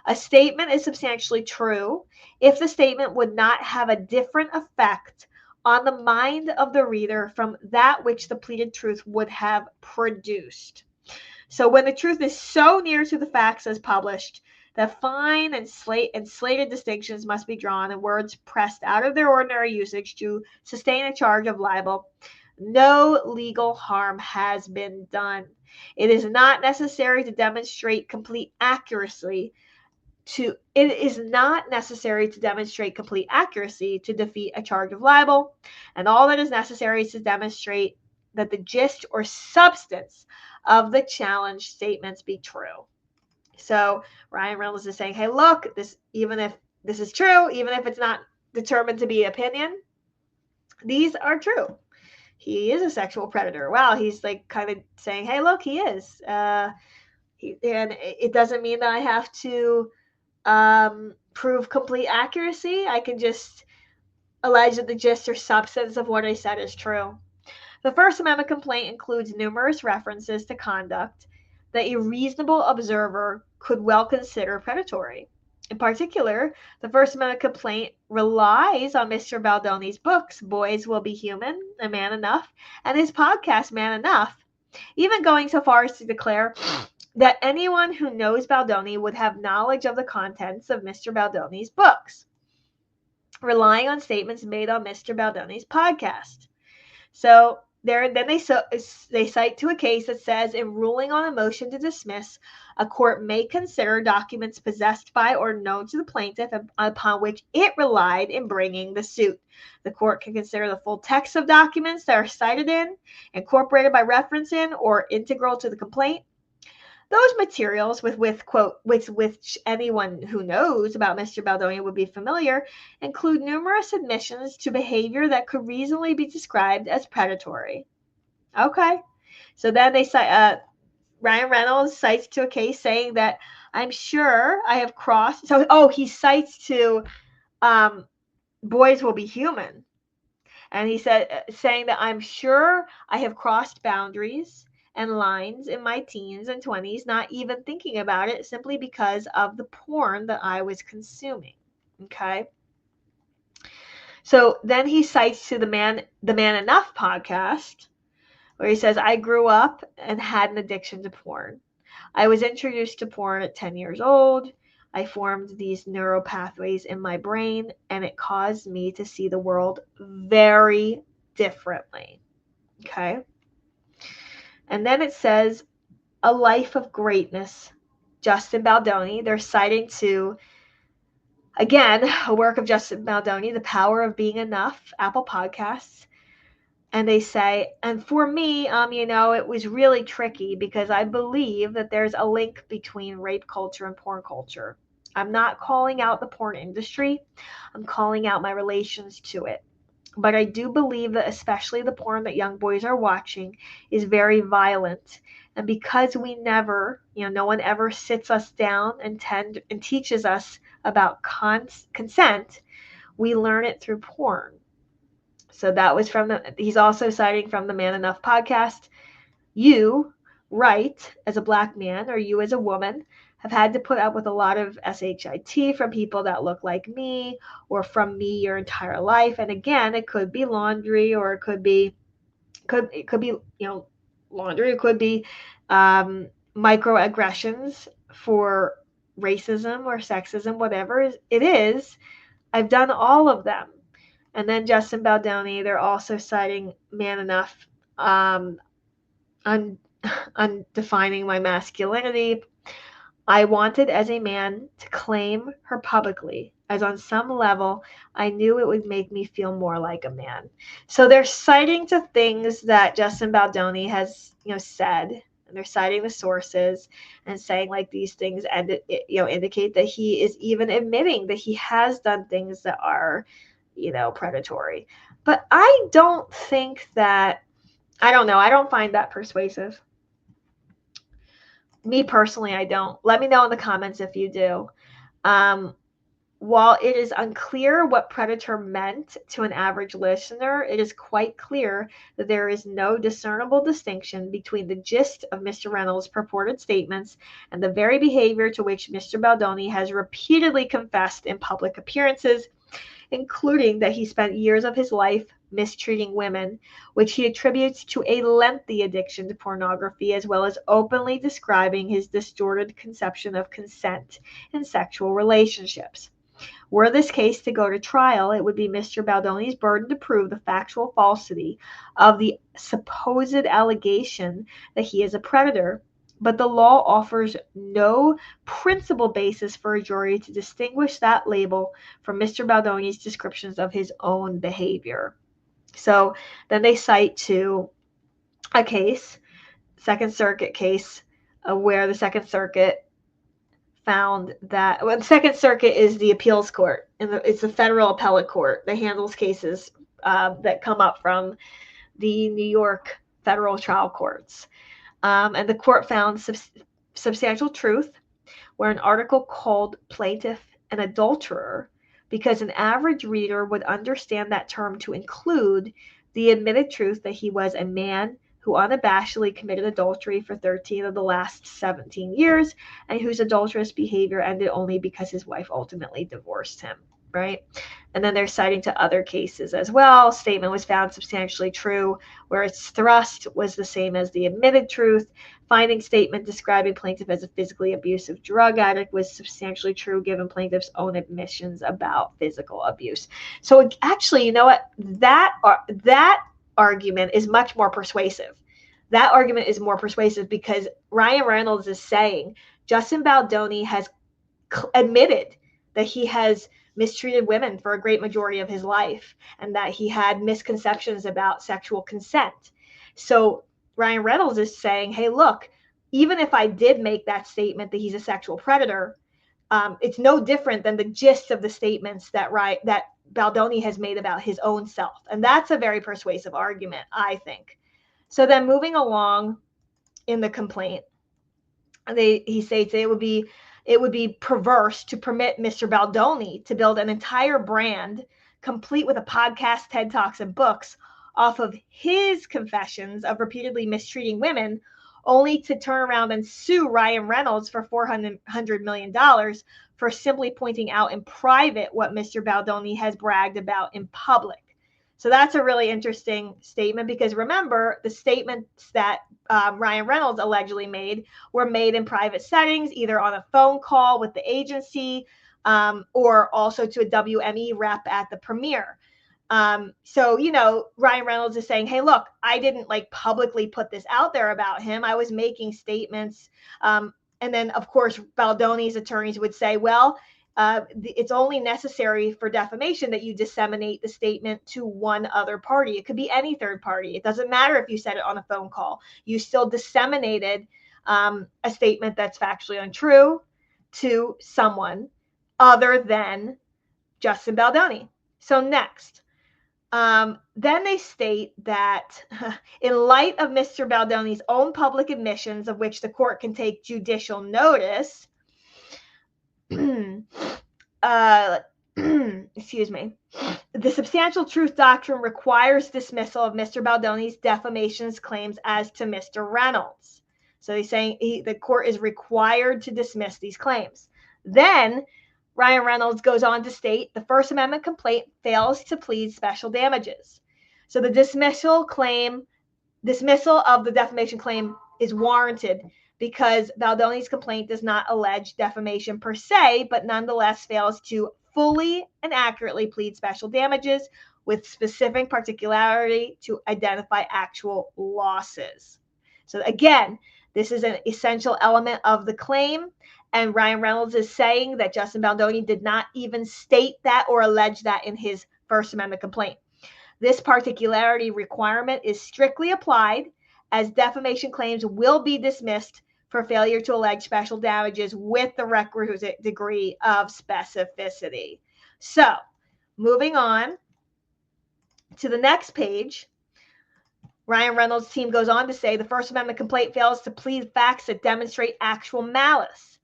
A statement is substantially true if the statement would not have a different effect on the mind of the reader from that which the pleaded truth would have produced. So when the truth is so near to the facts as published that fine and slated distinctions must be drawn and words pressed out of their ordinary usage to sustain a charge of libel, no legal harm has been done. It is not necessary to demonstrate complete accuracy to defeat a charge of libel, and all that is necessary is to demonstrate that the gist or substance of the challenged statements be true. So Ryan Reynolds is saying, hey, look, even if this is true, even if it's not determined to be opinion, these are true. He is a sexual predator. Wow, he's like kind of saying, hey, look, he is. And it doesn't mean that I have to prove complete accuracy. I can just allege that the gist or substance of what I said is true. The First Amendment complaint includes numerous references to conduct that a reasonable observer could well consider predatory. In particular, the First Amendment complaint relies on Mr. Baldoni's books, Boys Will Be Human and Man Enough, and his podcast, Man Enough, even going so far as to declare that anyone who knows Baldoni would have knowledge of the contents of Mr. Baldoni's books, relying on statements made on Mr. Baldoni's podcast. So then they cite to a case that says, in ruling on a motion to dismiss, a court may consider documents possessed by or known to the plaintiff upon which it relied in bringing the suit. The court can consider the full text of documents that are cited in, incorporated by reference in, or integral to the complaint. Those materials with which anyone who knows about Mr. Baldoni would be familiar include numerous admissions to behavior that could reasonably be described as predatory. Okay. So then they cite, Ryan Reynolds cites to a case saying that, I'm sure I have crossed. So, he cites to Boys Will Be Human. And he said, saying that, I'm sure I have crossed boundaries and lines in my teens and 20s, not even thinking about it, simply because of the porn that I was consuming. Okay. So then he cites to the Man Enough podcast, where he says, I grew up and had an addiction to porn. I was introduced to porn at 10 years old. I formed these neural pathways in my brain, and it caused me to see the world very differently. Okay. And then it says, A Life of Greatness, Justin Baldoni. They're citing to, again, a work of Justin Baldoni, The Power of Being Enough, Apple Podcasts. And they say, and for me, it was really tricky because I believe that there's a link between rape culture and porn culture. I'm not calling out the porn industry. I'm calling out my relations to it. But I do believe that especially the porn that young boys are watching is very violent. And because we never, no one ever sits us down and teaches us about consent, we learn it through porn. So that was he's also citing from the Man Enough podcast. You, right, as a black man, or you as a woman, have had to put up with a lot of SHIT from people that look like me, or from me your entire life. And again, it could be laundry, or it could be laundry. It could be microaggressions for racism or sexism, whatever it is. I've done all of them. And then Justin Baldoni, they're also citing Man Enough, on defining my masculinity. I wanted as a man to claim her publicly, as on some level I knew it would make me feel more like a man. So they're citing to things that Justin Baldoni has, said, and they're citing the sources and saying like these things and indicate that he is even admitting that he has done things that are, predatory. But I don't think that, I don't know, I don't find that persuasive. Me personally, I don't. Let me know in the comments if you do. While it is unclear what predator meant to an average listener, it is quite clear that there is no discernible distinction between the gist of Mr. Reynolds' purported statements and the very behavior to which Mr. Baldoni has repeatedly confessed in public appearances, including that he spent years of his life mistreating women, which he attributes to a lengthy addiction to pornography, as well as openly describing his distorted conception of consent in sexual relationships. Were this case to go to trial, it would be Mr. Baldoni's burden to prove the factual falsity of the supposed allegation that he is a predator, but the law offers no principal basis for a jury to distinguish that label from Mr. Baldoni's descriptions of his own behavior. So then they cite to a case, Second Circuit case, where the Second Circuit found that the Second Circuit is the appeals court, and it's a federal appellate court that handles cases that come up from the New York federal trial courts. And the court found substantial truth where an article called plaintiff an adulterer, because an average reader would understand that term to include the admitted truth that he was a man who unabashedly committed adultery for 13 of the last 17 years, and whose adulterous behavior ended only because his wife ultimately divorced him, right? And then they're citing to other cases as well. Statement was found substantially true, where its thrust was the same as the admitted truth. Finding statement describing plaintiff as a physically abusive drug addict was substantially true, given plaintiff's own admissions about physical abuse. So actually, you know what? That argument is much more persuasive. That argument is more persuasive because Ryan Reynolds is saying Justin Baldoni has admitted that he has mistreated women for a great majority of his life and that he had misconceptions about sexual consent. So Ryan Reynolds is saying, hey, look, even if I did make that statement that he's a sexual predator, it's no different than the gist of the statements that Baldoni has made about his own self. And that's a very persuasive argument, I think. So then moving along in the complaint, he states it would be perverse to permit Mr. Baldoni to build an entire brand complete with a podcast, TED Talks, and books off of his confessions of repeatedly mistreating women, only to turn around and sue Ryan Reynolds for $400 million for simply pointing out in private what Mr. Baldoni has bragged about in public. So that's a really interesting statement because remember, the statements that Ryan Reynolds allegedly made were made in private settings, either on a phone call with the agency or also to a WME rep at the premiere. So, Ryan Reynolds is saying, hey, look, I didn't publicly put this out there about him. I was making statements. And then, of course, Baldoni's attorneys would say, well, it's only necessary for defamation that you disseminate the statement to one other party. It could be any third party. It doesn't matter if you said it on a phone call. You still disseminated a statement that's factually untrue to someone other than Justin Baldoni. So next. Then they state that in light of Mr. Baldoni's own public admissions, of which the court can take judicial notice, excuse me, the substantial truth doctrine requires dismissal of Mr. Baldoni's defamation claims as to Mr. Reynolds. So he's saying the court is required to dismiss these claims. Then Ryan Reynolds goes on to state the First Amendment complaint fails to plead special damages. So the dismissal of the defamation claim is warranted because Baldoni's complaint does not allege defamation per se, but nonetheless fails to fully and accurately plead special damages with specific particularity to identify actual losses. So again, this is an essential element of the claim. And Ryan Reynolds is saying that Justin Baldoni did not even state that or allege that in his First Amendment complaint. This particularity requirement is strictly applied as defamation claims will be dismissed for failure to allege special damages with the requisite degree of specificity. So moving on to the next page, Ryan Reynolds' team goes on to say the First Amendment complaint fails to plead facts that demonstrate actual malice.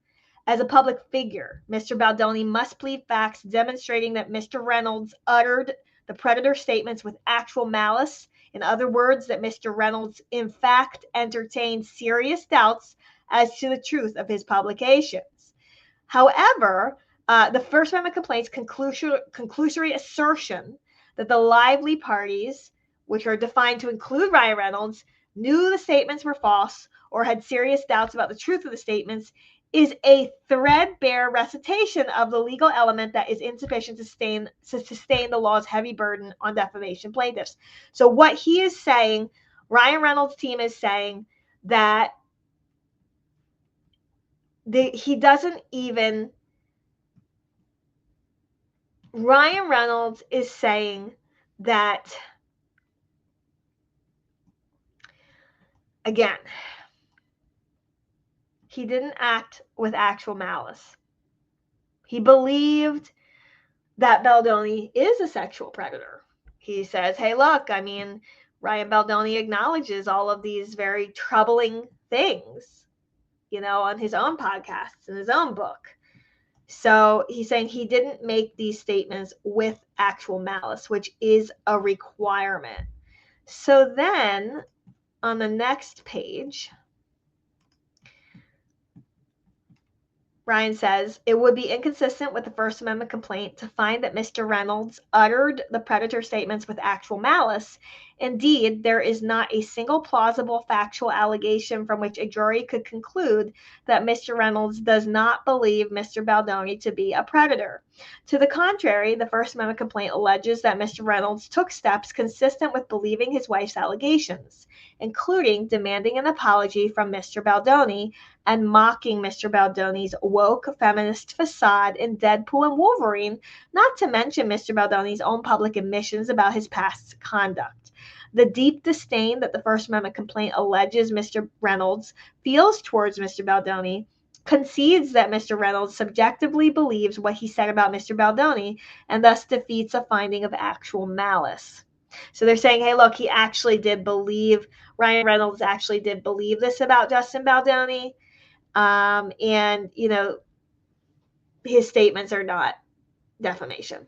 As a public figure, Mr. Baldoni must plead facts demonstrating that Mr. Reynolds uttered the predator statements with actual malice. In other words, that Mr. Reynolds, in fact, entertained serious doubts as to the truth of his publications. However, the First Amendment complaint's conclusory assertion that the lively parties, which are defined to include Ryan Reynolds, knew the statements were false or had serious doubts about the truth of the statements is a threadbare recitation of the legal element that is insufficient to sustain the law's heavy burden on defamation plaintiffs. So what he is saying, Ryan Reynolds' team is saying that he doesn't even, Ryan Reynolds is saying that, again, he didn't act with actual malice. He believed that Baldoni is a sexual predator. He says, hey, look, I mean, Ryan Baldoni acknowledges all of these very troubling things, you know, on his own podcasts, in his own book. So he's saying he didn't make these statements with actual malice, which is a requirement. So then on the next page, Ryan says, it would be inconsistent with the First Amendment complaint to find that Mr. Reynolds uttered the predator statements with actual malice. Indeed, there is not a single plausible factual allegation from which a jury could conclude that Mr. Reynolds does not believe Mr. Baldoni to be a predator. To the contrary, the First Amendment complaint alleges that Mr. Reynolds took steps consistent with believing his wife's allegations, including demanding an apology from Mr. Baldoni and mocking Mr. Baldoni's woke feminist facade in Deadpool and Wolverine, not to mention Mr. Baldoni's own public admissions about his past conduct. The deep disdain that the First Amendment complaint alleges Mr. Reynolds feels towards Mr. Baldoni concedes that Mr. Reynolds subjectively believes what he said about Mr. Baldoni and thus defeats a finding of actual malice. So they're saying, hey, look, he actually did believe, Ryan Reynolds actually did believe this about Justin Baldoni. And, you know, his statements are not defamation.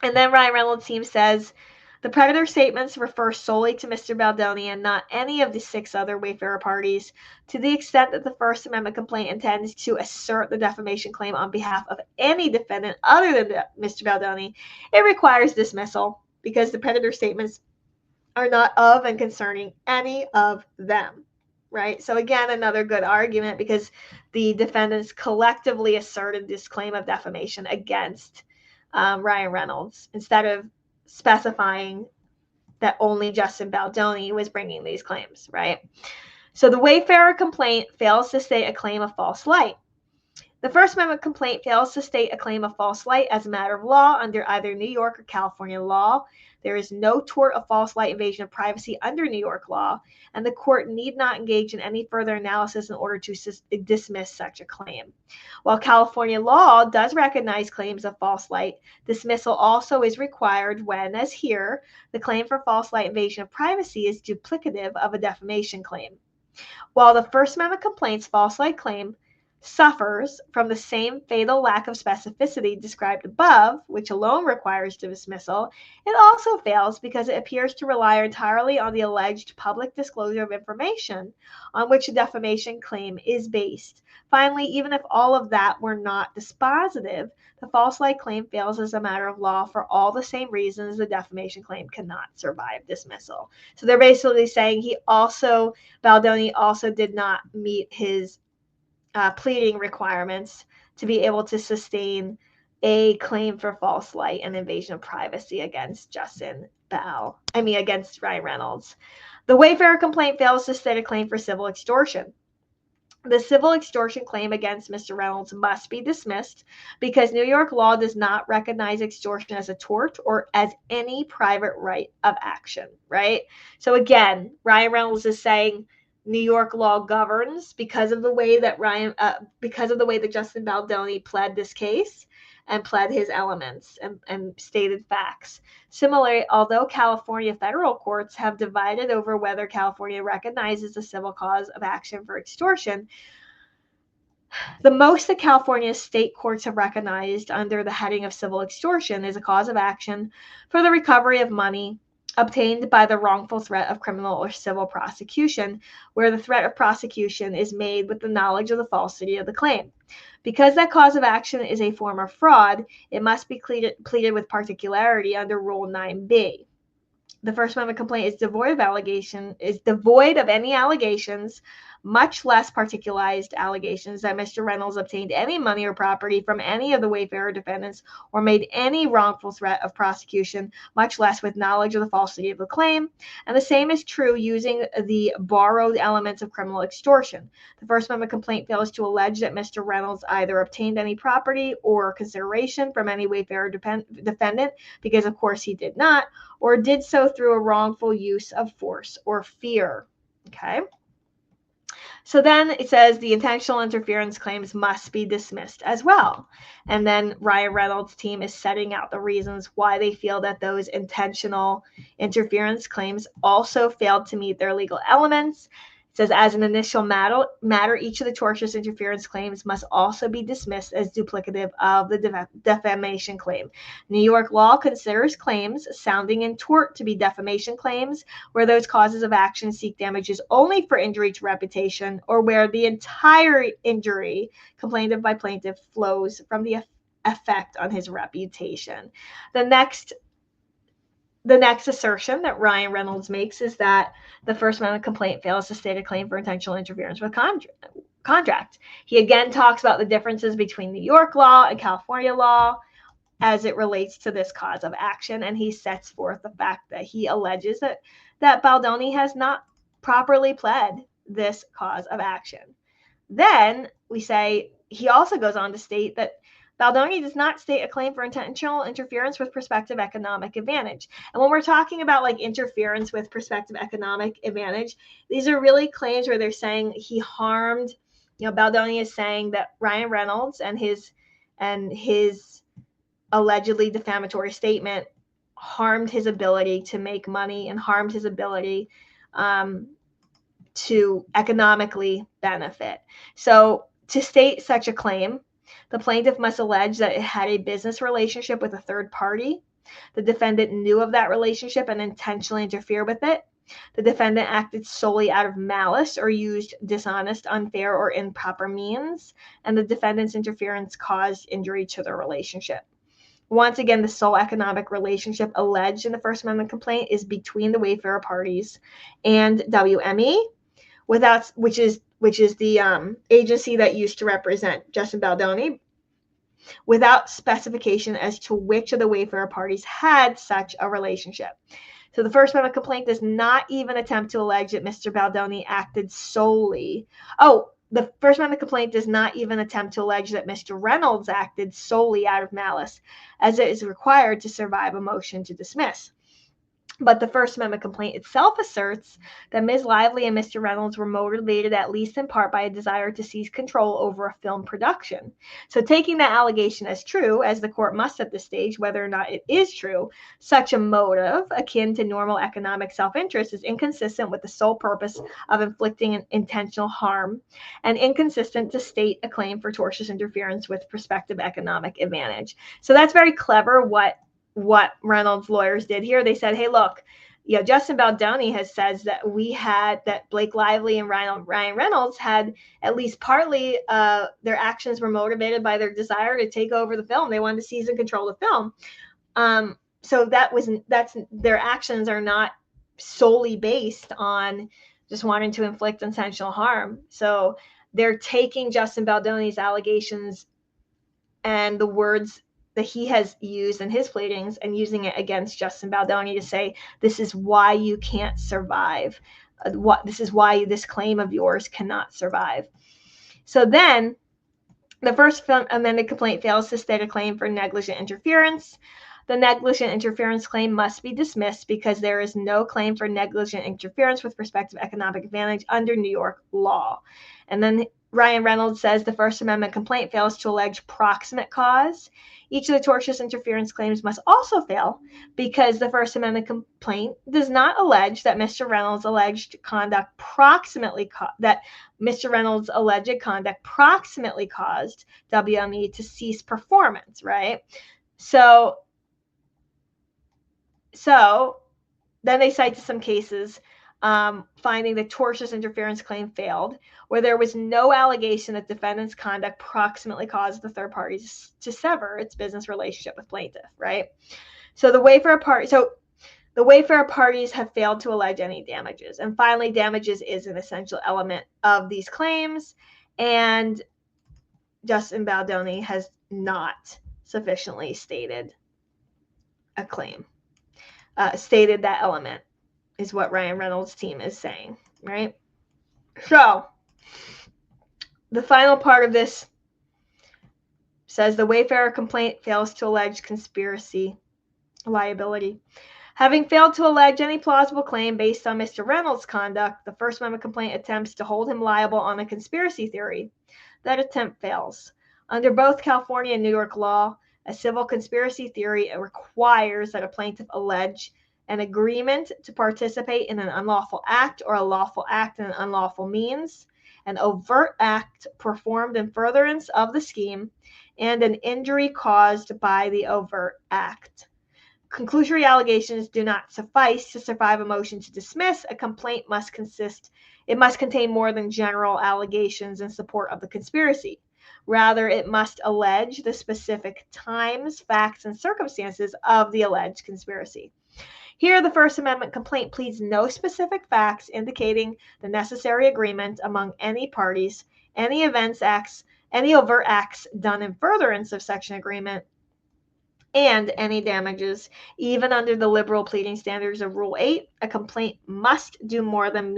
And then Ryan Reynolds' team says, the predator statements refer solely to Mr. Baldoni and not any of the 6 other Wayfarer parties. To the extent that the First Amendment complaint intends to assert the defamation claim on behalf of any defendant other than Mr. Baldoni, it requires dismissal because the predator statements are not of and concerning any of them. Right? So again, another good argument because the defendants collectively asserted this claim of defamation against Ryan Reynolds instead of specifying that only Justin Baldoni was bringing these claims, right? So the Wayfarer complaint fails to state a claim of false light. The First Amendment complaint fails to state a claim of false light as a matter of law under either New York or California law. There is no tort of false light invasion of privacy under New York law, and the court need not engage in any further analysis in order to dismiss such a claim. While California law does recognize claims of false light, dismissal also is required when, as here, the claim for false light invasion of privacy is duplicative of a defamation claim. While the First Amendment complaint's false light claim suffers from the same fatal lack of specificity described above, which alone requires dismissal, it also fails because it appears to rely entirely on the alleged public disclosure of information on which a defamation claim is based. Finally, even if all of that were not dispositive, the false light claim fails as a matter of law for all the same reasons the defamation claim cannot survive dismissal. So they're basically saying Baldoni also did not meet his pleading requirements to be able to sustain a claim for false light and invasion of privacy against against Ryan Reynolds. The Wayfarer complaint fails to state a claim for civil extortion. The civil extortion claim against Mr. Reynolds must be dismissed because New York law does not recognize extortion as a tort or as any private right of action, right? So again, Ryan Reynolds is saying New York law governs because of the way that Justin Baldoni pled this case and pled his elements and stated facts. Similarly, although California federal courts have divided over whether California recognizes a civil cause of action for extortion, The most that California's state courts have recognized under the heading of civil extortion is a cause of action for the recovery of money obtained by the wrongful threat of criminal or civil prosecution, where the threat of prosecution is made with the knowledge of the falsity of the claim. Because that cause of action is a form of fraud, it must be pleaded with particularity under Rule 9b. The First Amendment complaint is devoid of any allegations, much less particularized allegations that Mr. Reynolds obtained any money or property from any of the Wayfarer defendants or made any wrongful threat of prosecution, much less with knowledge of the falsity of the claim. And the same is true using the borrowed elements of criminal extortion. The First Amendment complaint fails to allege that Mr. Reynolds either obtained any property or consideration from any Wayfarer defendant, because of course he did not, or did so through a wrongful use of force or fear. Okay. So then it says the intentional interference claims must be dismissed as well. And then Ryan Reynolds' team is setting out the reasons why they feel that those intentional interference claims also failed to meet their legal elements. It says, as an initial matter, each of the tortious interference claims must also be dismissed as duplicative of the defamation claim. New York law considers claims sounding in tort to be defamation claims, where those causes of action seek damages only for injury to reputation, or where the entire injury complained of by plaintiff flows from the effect on his reputation. The next assertion that Ryan Reynolds makes is that the First Amendment complaint fails to state a claim for intentional interference with contract. He again talks about the differences between New York law and California law as it relates to this cause of action, and he sets forth the fact that he alleges that Baldoni has not properly pled this cause of action. Then we say he also goes on to state that Baldoni does not state a claim for intentional interference with prospective economic advantage. And when we're talking about like interference with prospective economic advantage, these are really claims where they're saying he harmed, Baldoni is saying that Ryan Reynolds and his allegedly defamatory statement harmed his ability to make money and harmed his ability to economically benefit. So to state such a claim, the plaintiff must allege that it had a business relationship with a third party. The defendant knew of that relationship and intentionally interfered with it. The defendant acted solely out of malice or used dishonest, unfair, or improper means, and the defendant's interference caused injury to the relationship. Once again, the sole economic relationship alleged in the First Amendment complaint is between the Wayfarer parties and WME, which is the agency that used to represent Justin Baldoni, without specification as to which of the Wayfarer parties had such a relationship. So the First Amendment complaint does not even attempt to allege that Mr. Baldoni acted solely. The First Amendment complaint does not even attempt to allege that Mr. Reynolds acted solely out of malice, as it is required to survive a motion to dismiss. But the First Amendment complaint itself asserts that Ms. Lively and Mr. Reynolds were motivated at least in part by a desire to seize control over a film production. So taking that allegation as true, as the court must at this stage, whether or not it is true, such a motive akin to normal economic self-interest is inconsistent with the sole purpose of inflicting an intentional harm and inconsistent to state a claim for tortious interference with prospective economic advantage. So that's very clever what Reynolds' lawyers did here. They said, hey, look, Justin Baldoni says that Blake Lively and Ryan Reynolds had at least partly their actions were motivated by their desire to take over the film. They wanted to seize and control the film. So that's their actions are not solely based on just wanting to inflict intentional harm. So they're taking Justin Baldoni's allegations and the words that he has used in his pleadings and using it against Justin Baldoni to say, this is why you can't survive. This is why this claim of yours cannot survive. So then the First Amendment complaint fails to state a claim for negligent interference. The negligent interference claim must be dismissed because there is no claim for negligent interference with prospective economic advantage under New York law. And then Ryan Reynolds says the First Amendment complaint fails to allege proximate cause. Each of the tortious interference claims must also fail because the First Amendment complaint does not allege that Mr. Reynolds' alleged conduct proximately caused WME to cease performance, right? So then they cite some cases finding the tortious interference claim failed, where there was no allegation that defendant's conduct proximately caused the third party to sever its business relationship with plaintiff, right? So the Wayfarer parties have failed to allege any damages. And finally, damages is an essential element of these claims, and Justin Baldoni has not sufficiently stated a claim. Stated that element is what Ryan Reynolds' team is saying, right? So the final part of this says the Wayfarer complaint fails to allege conspiracy liability. Having failed to allege any plausible claim based on Mr. Reynolds' conduct, the First Amendment complaint attempts to hold him liable on a conspiracy theory. That attempt fails. Under both California and New York law, a civil conspiracy theory requires that a plaintiff allege an agreement to participate in an unlawful act or a lawful act in an unlawful means, an overt act performed in furtherance of the scheme, and an injury caused by the overt act. Conclusory allegations do not suffice to survive a motion to dismiss. A complaint must contain more than general allegations in support of the conspiracy. Rather, it must allege the specific times, facts, and circumstances of the alleged conspiracy. Here, the First Amendment complaint pleads no specific facts indicating the necessary agreement among any parties, any overt acts done in furtherance of such an agreement, and any damages. Even under the liberal pleading standards of Rule 8, a complaint must do more than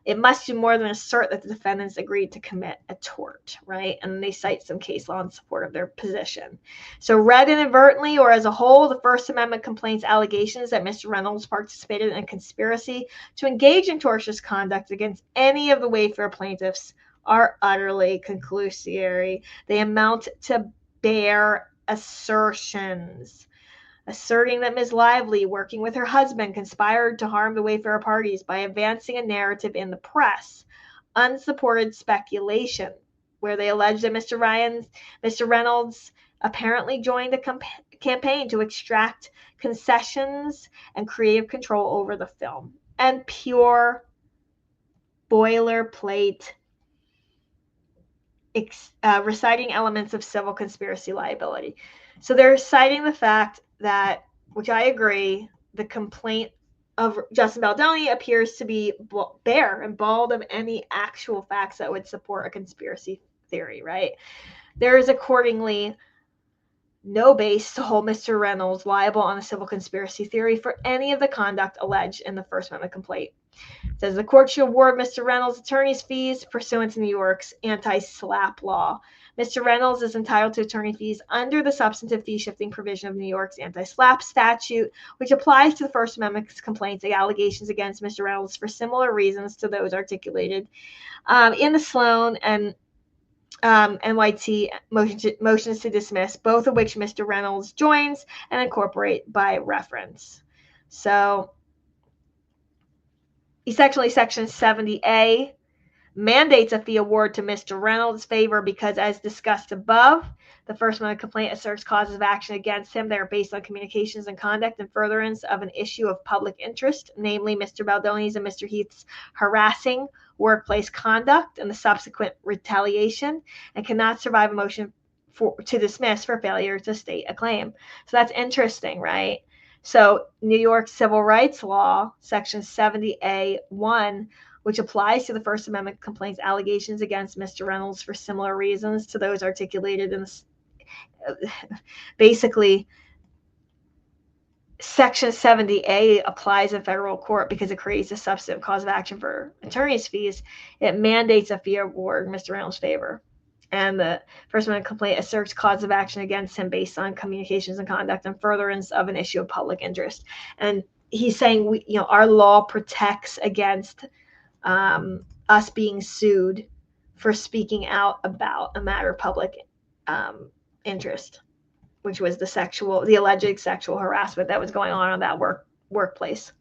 assert that the defendants agreed to commit a tort, right? And they cite some case law in support of their position. So read inadvertently or as a whole, the First Amendment complaint's allegations that Mr. Reynolds participated in a conspiracy to engage in tortious conduct against any of the Wayfarer plaintiffs are utterly conclusory. They amount to bare assertions, asserting that Ms. Lively, working with her husband, conspired to harm the Wayfarer parties by advancing a narrative in the press. Unsupported speculation, where they allege that Mr. Reynolds apparently joined a campaign to extract concessions and creative control over the film. And pure boilerplate reciting elements of civil conspiracy liability. So they're citing the fact that, which I agree, the complaint of Justin Baldoni appears to be bare and bald of any actual facts that would support a conspiracy theory, right? There is accordingly no base to hold Mr. Reynolds liable on a civil conspiracy theory for any of the conduct alleged in the First Amendment complaint. It says the court should award Mr. Reynolds attorney's fees pursuant to New York's anti-SLAPP law. Mr. Reynolds is entitled to attorney fees under the substantive fee shifting provision of New York's anti-SLAPP statute, which applies to the First Amendment's complaints and allegations against Mr. Reynolds for similar reasons to those articulated in the Sloan and NYT motions to dismiss, both of which Mr. Reynolds joins and incorporate by reference. So essentially, Section 70A mandates a fee award to Mr. Reynolds' favor because, as discussed above, the First Amendment complaint asserts causes of action against him that are based on communications and conduct in furtherance of an issue of public interest, namely Mr. Baldoni's and Mr. Heath's harassing workplace conduct and the subsequent retaliation, and cannot survive a motion to dismiss for failure to state a claim. So that's interesting, right? So New York civil rights law, Section 70A1, which applies to the First Amendment complaint's allegations against Mr. Reynolds for similar reasons to those articulated in basically Section 70A applies in federal court because it creates a substantive cause of action for attorney's fees. It mandates a fee award in Mr. Reynolds' favor. And the First Amendment complaint asserts cause of action against him based on communications and conduct and furtherance of an issue of public interest. And he's saying, our law protects against us being sued for speaking out about a matter of public interest, which was the alleged sexual harassment that was going on that workplace.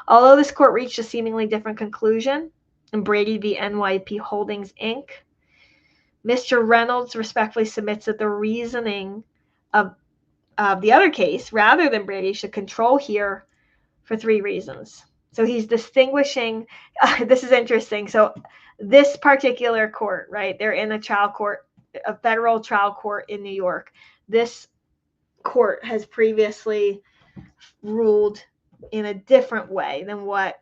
Although this court reached a seemingly different conclusion in Brady v. NYP Holdings, Inc., Mr. Reynolds respectfully submits that the reasoning of the other case, rather than Brady, should control here for 3 reasons. So he's distinguishing, this is interesting. So this particular court, right, they're in a federal trial court in New York. This court has previously ruled in a different way than what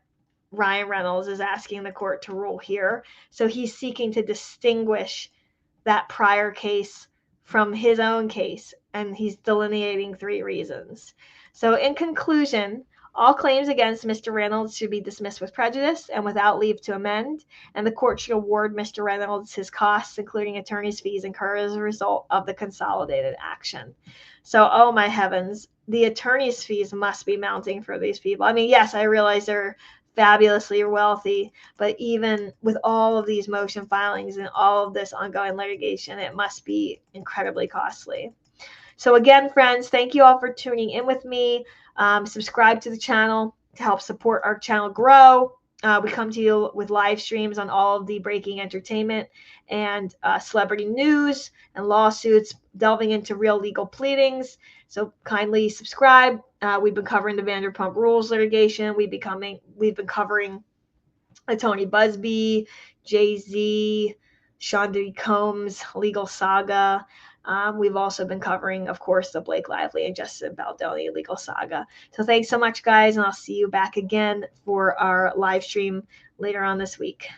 Ryan Reynolds is asking the court to rule here. So he's seeking to distinguish that prior case from his own case, and he's delineating 3 reasons. So in conclusion, all claims against Mr. Reynolds should be dismissed with prejudice and without leave to amend, and the court should award Mr. Reynolds his costs, including attorney's fees incurred as a result of the consolidated action. So, oh my heavens, the attorney's fees must be mounting for these people. I mean, yes, I realize they're fabulously wealthy, but even with all of these motion filings and all of this ongoing litigation, it must be incredibly costly. So again, friends, thank you all for tuning in with me. Subscribe to the channel to help support our channel grow. We come to you with live streams on all of the breaking entertainment and celebrity news and lawsuits, delving into real legal pleadings. So kindly subscribe. We've been covering the Vanderpump Rules litigation. We've been covering the Tony Busby, Jay-Z, Sean Diddy Combs legal saga. We've also been covering, of course, the Blake Lively and Justin Baldoni legal saga. So thanks so much, guys, and I'll see you back again for our live stream later on this week.